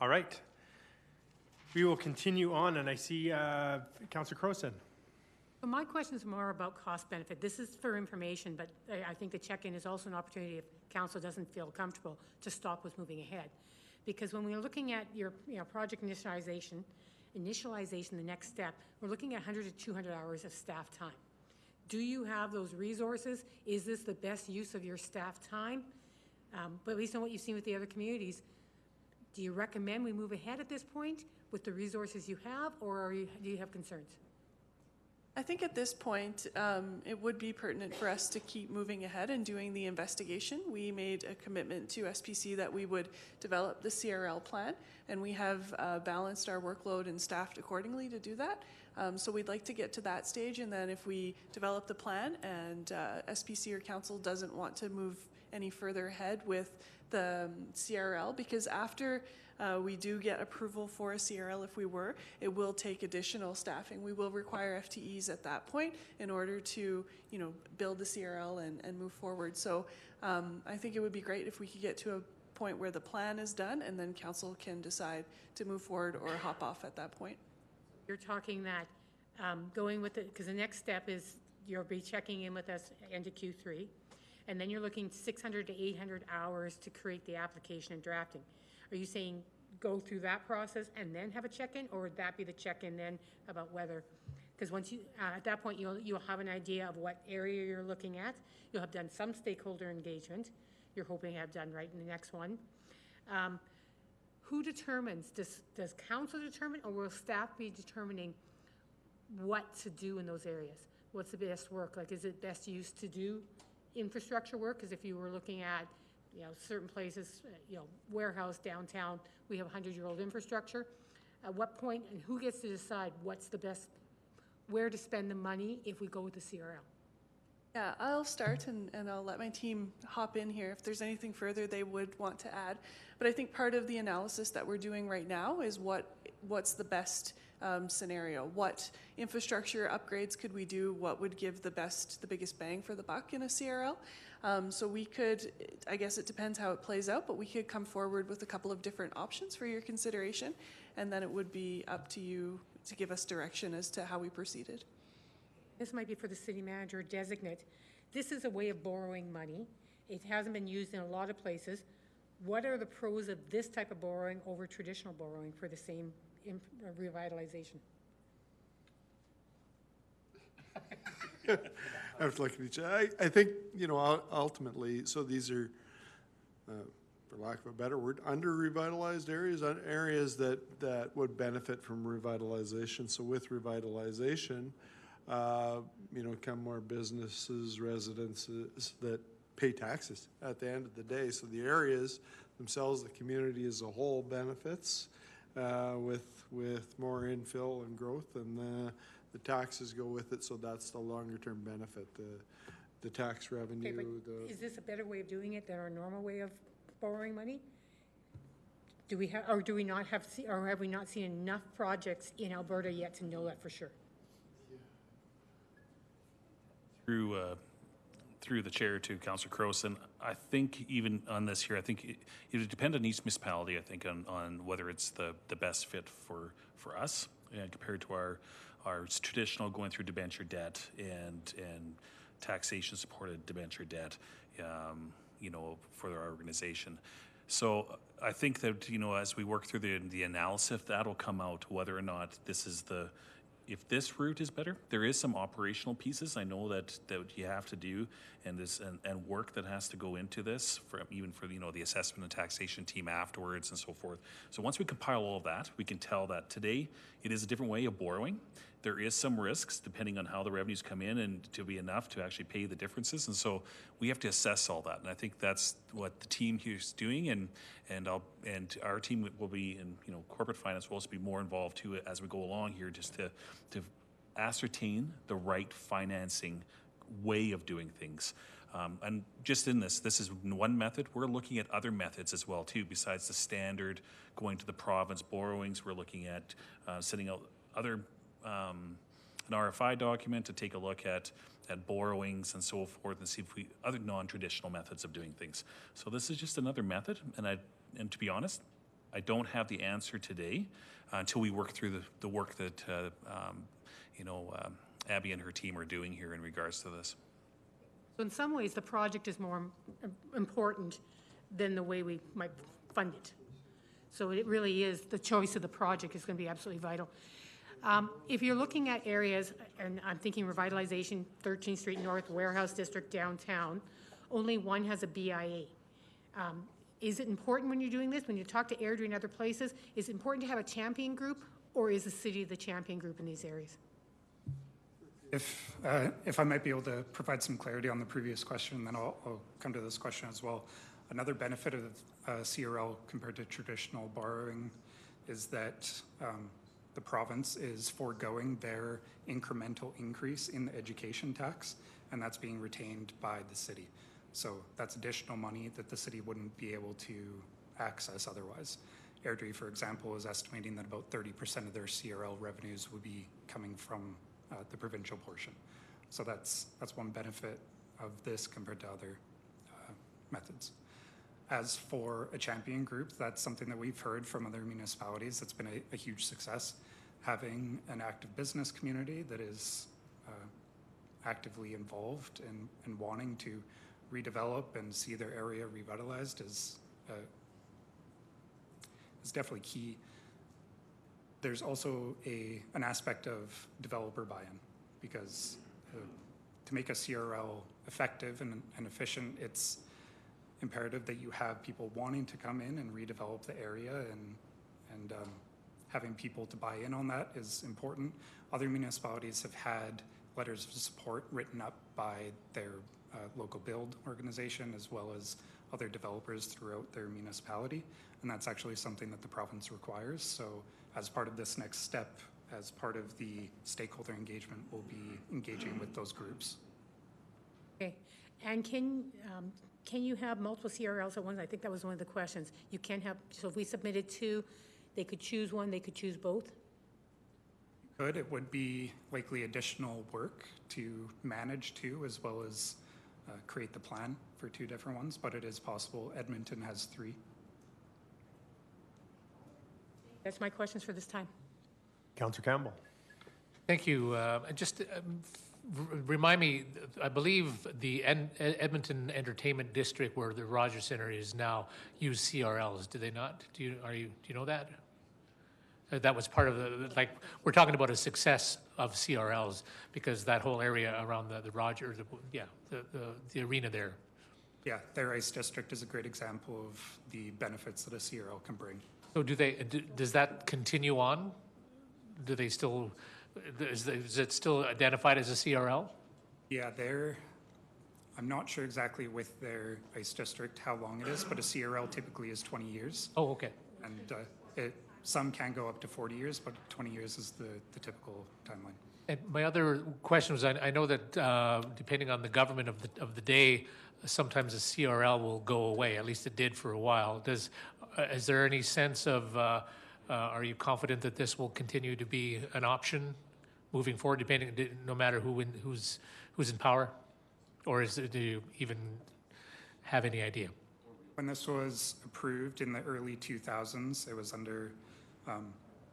All right. We will continue on, and I see Councillor Crowson. So my question is more about cost benefit. This is for information, but I think the check-in is also an opportunity if council doesn't feel comfortable to stop with moving ahead. Because when we're looking at your project initialization, the next step, we're looking at 100 to 200 hours of staff time. Do you have those resources? Is this the best use of your staff time? But based on what you've seen with the other communities, do you recommend we move ahead at this point with the resources you have, or do you have concerns? I think at this point, it would be pertinent for us to keep moving ahead and doing the investigation. We made a commitment to SPC that we would develop the CRL plan, and we have balanced our workload and staffed accordingly to do that. So we'd like to get to that stage, and then if we develop the plan and SPC or council doesn't want to move any further ahead with the CRL, because after we do get approval for a CRL, if we were, it will take additional staffing. We will require FTEs at that point in order to, build the CRL and move forward. So I think it would be great if we could get to a point where the plan is done and then council can decide to move forward or hop off at that point. You're talking that going with it, because the next step is you'll be checking in with us into Q3, and then you're looking 600 to 800 hours to create the application and drafting. Are you saying go through that process and then have a check-in, or would that be the check-in then about whether? Because once you, at that point, you'll have an idea of what area you're looking at. You'll have done some stakeholder engagement. You're hoping to have done right in the next one. Who determines? Does council determine, or will staff be determining what to do in those areas? What's the best work? Like, is it best used to do infrastructure work? Because if you were looking at certain places, warehouse downtown, we have 100-year-old infrastructure. At what point and who gets to decide what's the best, where to spend the money if we go with the CRL? Yeah, I'll start and I'll let my team hop in here if there's anything further they would want to add. But I think part of the analysis that we're doing right now is what's the best scenario. What infrastructure upgrades could we do? What would give the biggest bang for the buck in a CRL? So we could, I guess it depends how it plays out, but we could come forward with a couple of different options for your consideration, and then it would be up to you to give us direction as to how we proceeded. This might be for the city manager designate. This is a way of borrowing money. It hasn't been used in a lot of places. What are the pros of this type of borrowing over traditional borrowing for the same revitalization? I was looking at each other. I think, ultimately, so these are, for lack of a better word, under-revitalized areas, areas that would benefit from revitalization. So with revitalization, come more businesses, residences that pay taxes at the end of the day. So the areas themselves, the community as a whole benefits with more infill and growth, and the taxes go with it. So that's the longer term benefit, the tax revenue. Okay, is this a better way of doing it than our normal way of borrowing money? Do we have, or do we not have, or have we not seen enough projects in Alberta yet to know that for sure? Through the chair to Councillor Crowson, I think even on this here, I think it would depend on each municipality, I think, on whether it's the best fit for us compared to our traditional going through debenture debt and taxation supported debenture debt, for our organization. So I think that, as we work through the analysis, that'll come out whether or not this is if this route is better. There is some operational pieces I know that you have to do, and work that has to go into this even for the assessment and taxation team afterwards and so forth. So once we compile all of that, we can tell that today it is a different way of borrowing. There is some risks depending on how the revenues come in and to be enough to actually pay the differences, and so we have to assess all that. And I think that's what the team here is doing, and our team will be in corporate finance will also be more involved too as we go along here, just to ascertain the right financing way of doing things. And just in this is one method. We're looking at other methods as well too, besides the standard going to the province borrowings. We're looking at sending out other an RFI document to take a look at borrowings and so forth, and see if other non-traditional methods of doing things. So this is just another method, and to be honest, I don't have the answer today until we work through the work that, Abby and her team are doing here in regards to this. So in some ways, the project is more important than the way we might fund it. So it really is, the choice of the project is going to be absolutely vital. If you're looking at areas, and I'm thinking revitalization, 13th Street North, Warehouse District, downtown, only one has a BIA. Is it important when you're doing this, when you talk to Airdrie and other places, is it important to have a champion group, or is the city the champion group in these areas? If I might be able to provide some clarity on the previous question, then I'll come to this question as well. Another benefit of CRL compared to traditional borrowing is that the province is foregoing their incremental increase in the education tax, and that's being retained by the city. So that's additional money that the city wouldn't be able to access otherwise. Airdrie, for example, is estimating that about 30% of their CRL revenues would be coming from the provincial portion. So that's one benefit of this compared to other methods. As for a champion group, that's something that we've heard from other municipalities that's been a huge success. Having an active business community that is actively involved and wanting to redevelop and see their area revitalized is definitely key. There's also an aspect of developer buy-in, because to make a CRL effective and efficient, it's imperative that you have people wanting to come in and redevelop the area, and having people to buy in on that is important. Other municipalities have had letters of support written up by their local build organization as well as other developers throughout their municipality, and that's actually something that the province requires. So as part of this next step, as part of the stakeholder engagement, we'll be engaging with those groups. Okay, and can you have multiple CRLs at once? I think that was one of the questions. You can have, so if we submitted two, they could choose one, they could choose both? Could. It would be likely additional work to manage two as well as create the plan for two different ones, but it is possible. Edmonton has 3. That's my questions for this time. Councillor Campbell. Thank you. Just remind me, I believe the Edmonton Entertainment District, where the Rogers Centre is now, use CRLs. Do they not? Do you know that? That was part of the, we're talking about a success of CRLs because that whole area around the Rogers, the arena there. Yeah, their ICE district is a great example of the benefits that a CRL can bring. So does that continue on? Do they still, is it still identified as a CRL? Yeah, I'm not sure exactly with their ICE district how long it is, but a CRL typically is 20 years. Oh, okay. And some can go up to 40 years, but 20 years is the typical timeline. And my other question was, I know that depending on the government of the day, sometimes a CRL will go away. At least it did for a while. Is there any sense of, are you confident that this will continue to be an option moving forward, no matter who's in power? Or do you even have any idea? When this was approved in the early 2000s, it was under,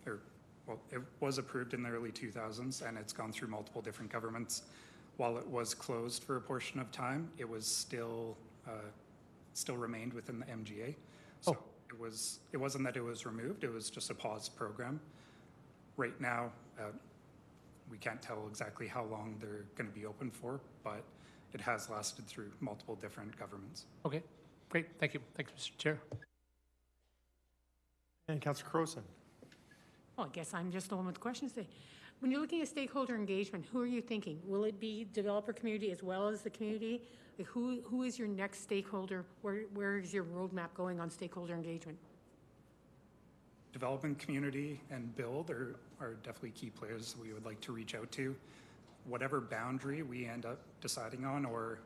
it was approved in the early 2000s, and it's gone through multiple different governments. While it was closed for a portion of time, it was still remained within the MGA. So it wasn't that it was removed, it was just a paused program. Right now, we can't tell exactly how long they're going to be open for, but it has lasted through multiple different governments. Okay, great. Thank you. Thank you, Mr. Chair. And Councillor Crowson. Well, I guess I'm just the one with questions today. When you're looking at stakeholder engagement, who are you thinking? Will it be developer community as well as the community? Like who is your next stakeholder? Where is your roadmap going on stakeholder engagement? Development community and build are definitely key players we would like to reach out to. Whatever boundary we end up deciding on or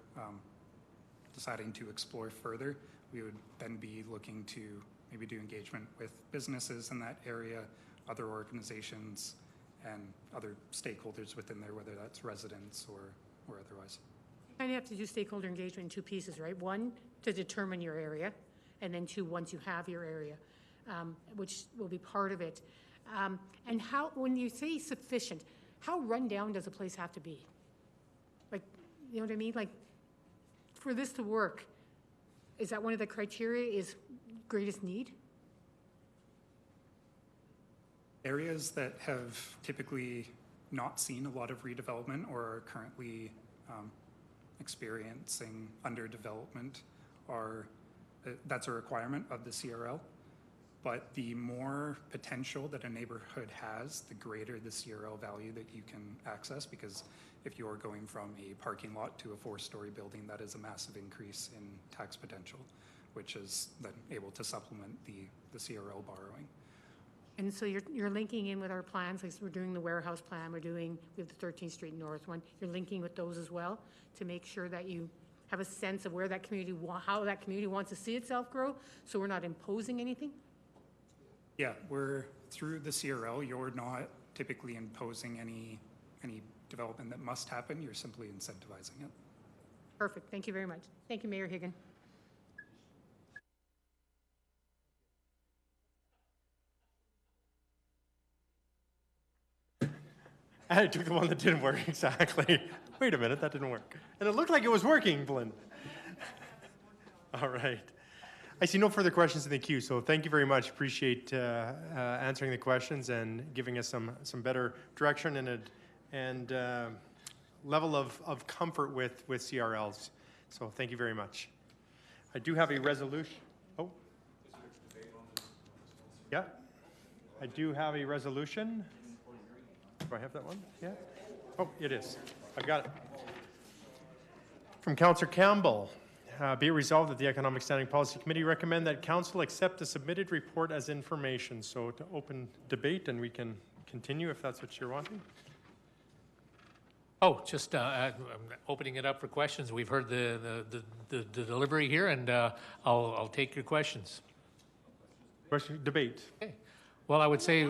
deciding to explore further, we would then be looking to maybe do engagement with businesses in that area, other organizations, and other stakeholders within there, whether that's residents or otherwise. You kind of have to do stakeholder engagement in two pieces, right? One, to determine your area, and then two, once you have your area. which will be part of it. And how, when you say sufficient, how run down does a place have to be? Like, you know what I mean? Like, for this to work, is that one of the criteria, is greatest need? Areas that have typically not seen a lot of redevelopment or are currently experiencing underdevelopment are, that's a requirement of the CRL. But the more potential that a neighborhood has, the greater the CRL value that you can access, because if you're going from a parking lot to a 4-story building, that is a massive increase in tax potential, which is then able to supplement the CRL borrowing. And so you're linking in with our plans, like we're doing the warehouse plan, we have the 13th Street North one, you're linking with those as well to make sure that you have a sense of where that community, how that community wants to see itself grow, so we're not imposing anything? Yeah, we're through the CRL, you're not typically imposing any development that must happen, you're simply incentivizing it. Perfect, thank you very much. Thank you, Mayor Higgin. I took the one that didn't work, exactly. Wait a minute, that didn't work. And it looked like it was working, Blinn. All right. I see no further questions in the queue, so thank you very much. Appreciate answering the questions and giving us some better direction and level of comfort with CRLs. So thank you very much. I do have a resolution. Oh. Yeah. I do have a resolution. Do I have that one? Yeah. Oh, it is. I've got it. From Councillor Campbell. Be it resolved that the Economic Standing Policy Committee recommend that Council accept the submitted report as information. So to open debate, and we can continue if that's what you're wanting. Oh, just opening it up for questions. We've heard the delivery here, and I'll take your questions. Question, debate. Okay. Well, I would say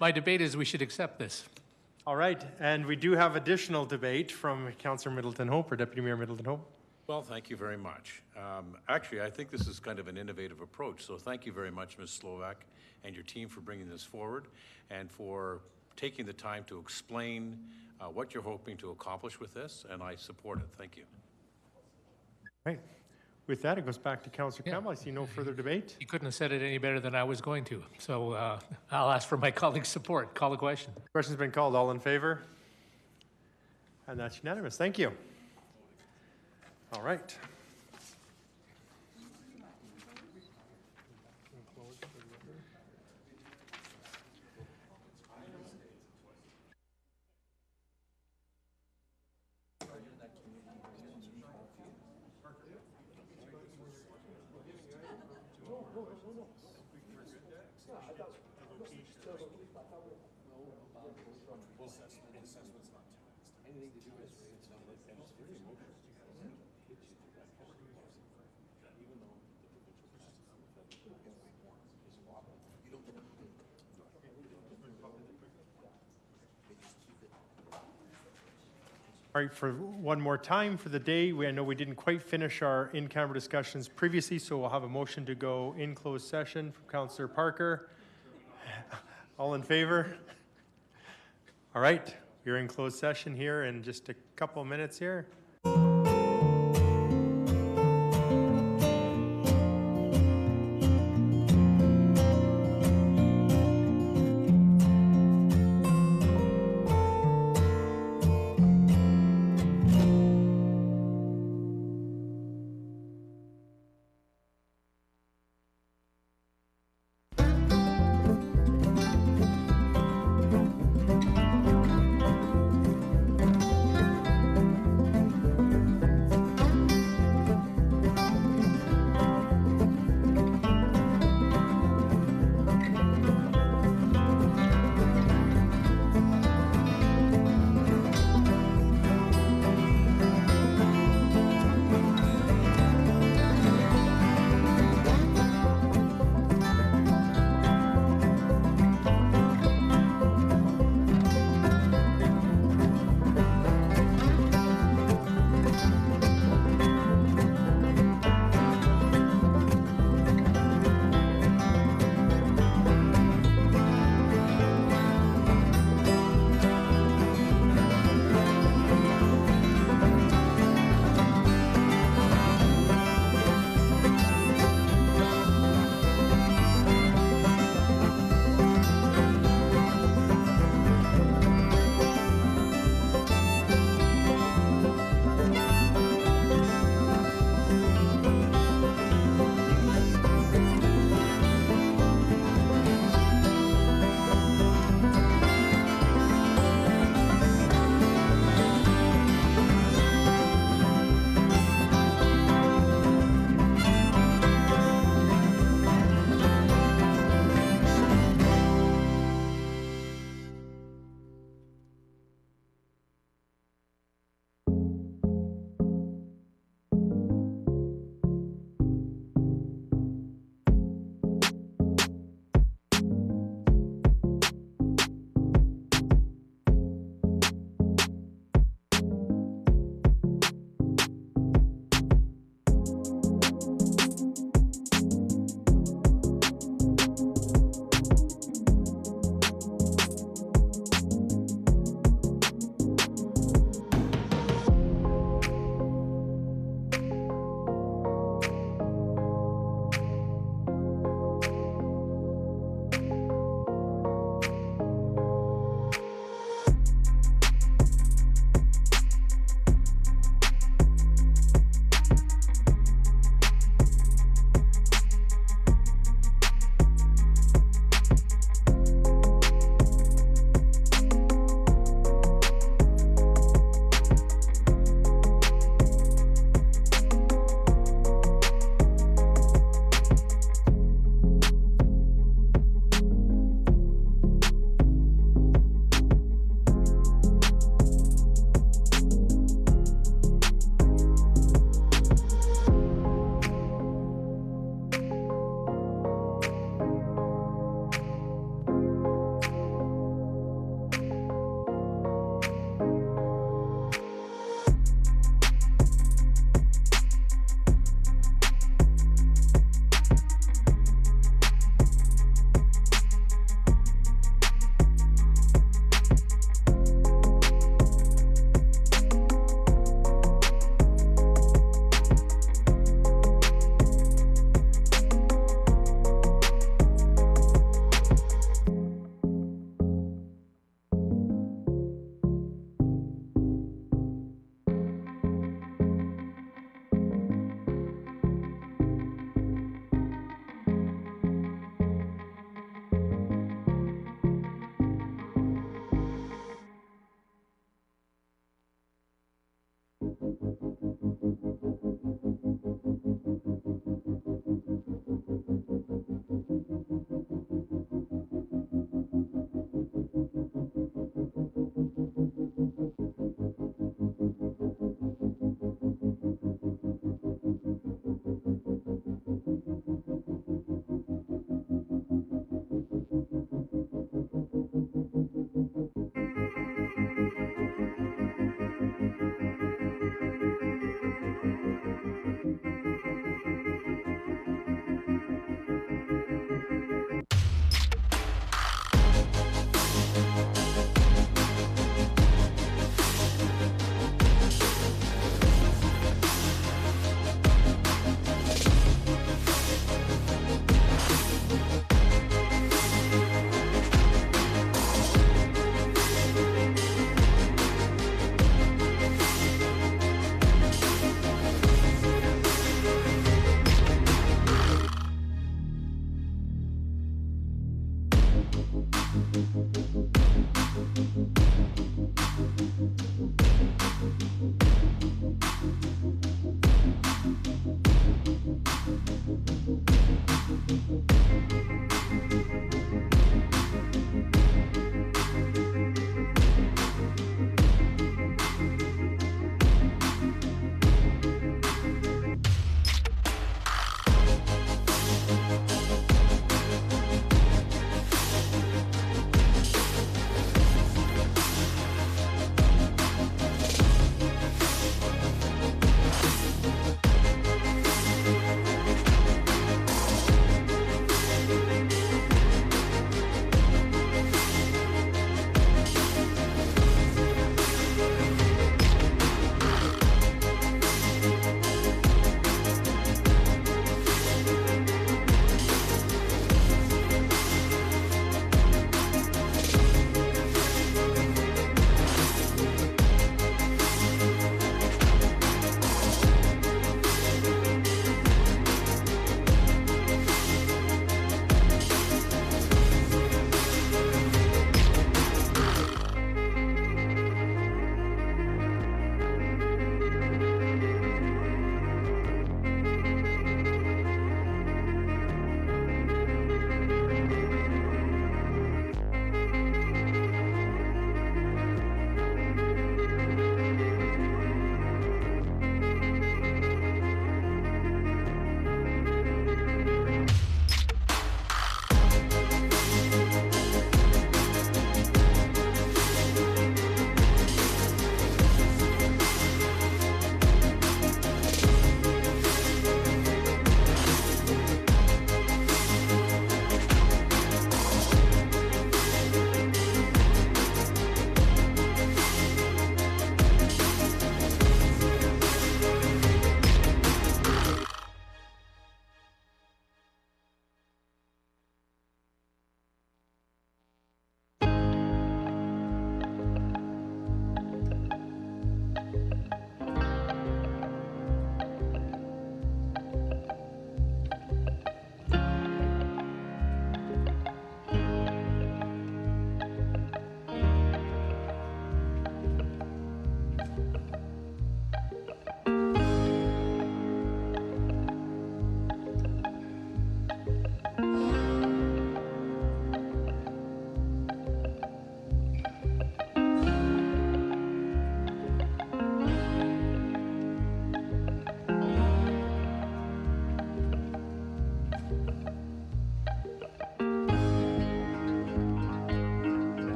my debate is we should accept this. All right, and we do have additional debate from Councillor Middleton Hope, or Deputy Mayor Middleton Hope. Well, thank you very much. Actually, I think this is kind of an innovative approach, so thank you very much, Ms. Slovak, and your team for bringing this forward and for taking the time to explain what you're hoping to accomplish with this, and I support it. Thank you. Right. With that, it goes back to Councillor Campbell. I see no further debate. You couldn't have said it any better than I was going to. So I'll ask for my colleagues' support. Call the question. Question's been called. All in favor? And that's unanimous. Thank you. All right. All right, for one more time for the day, I know we didn't quite finish our in-camera discussions previously, so we'll have a motion to go in closed session from Councillor Parker. All in favor? All right, we're in closed session here in just a couple of minutes here.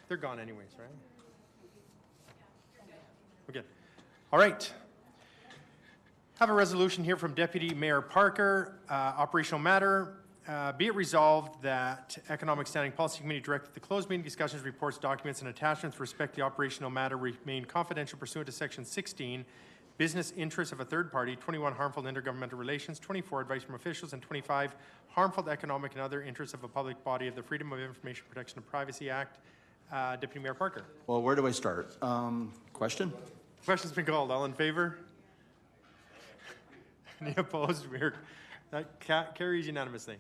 They're gone anyways, right? Okay. All right. Have a resolution here from Deputy Mayor Parker, operational matter. Be it resolved that Economic Standing Policy Committee directed the closed meeting discussions, reports, documents, and attachments with respect to the operational matter remain confidential pursuant to Section 16, business interests of a third party, 21, harmful intergovernmental relations, 24, advice from officials, and 25, harmful economic and other interests of a public body of the Freedom of Information Protection and Privacy Act. Deputy Mayor Parker. Well, where do I start? Question? Question's been called. All in favor? Any opposed? That carries unanimously.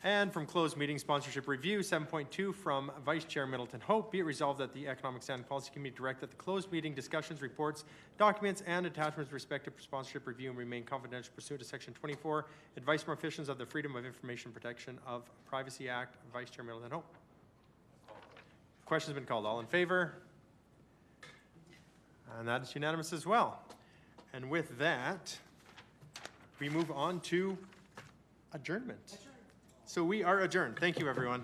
And from closed meeting sponsorship review, 7.2 from Vice Chair Middleton Hope, be it resolved that the Economic Standing Policy Committee direct that the closed meeting discussions, reports, documents, and attachments with respect to sponsorship review and remain confidential pursuant to Section 24, advice from officials of the Freedom of Information Protection of Privacy Act. Vice Chair Middleton Hope. Question's been called. All in favor? And that is unanimous as well. And with that, we move on to adjournment. So we are adjourned. Thank you, everyone.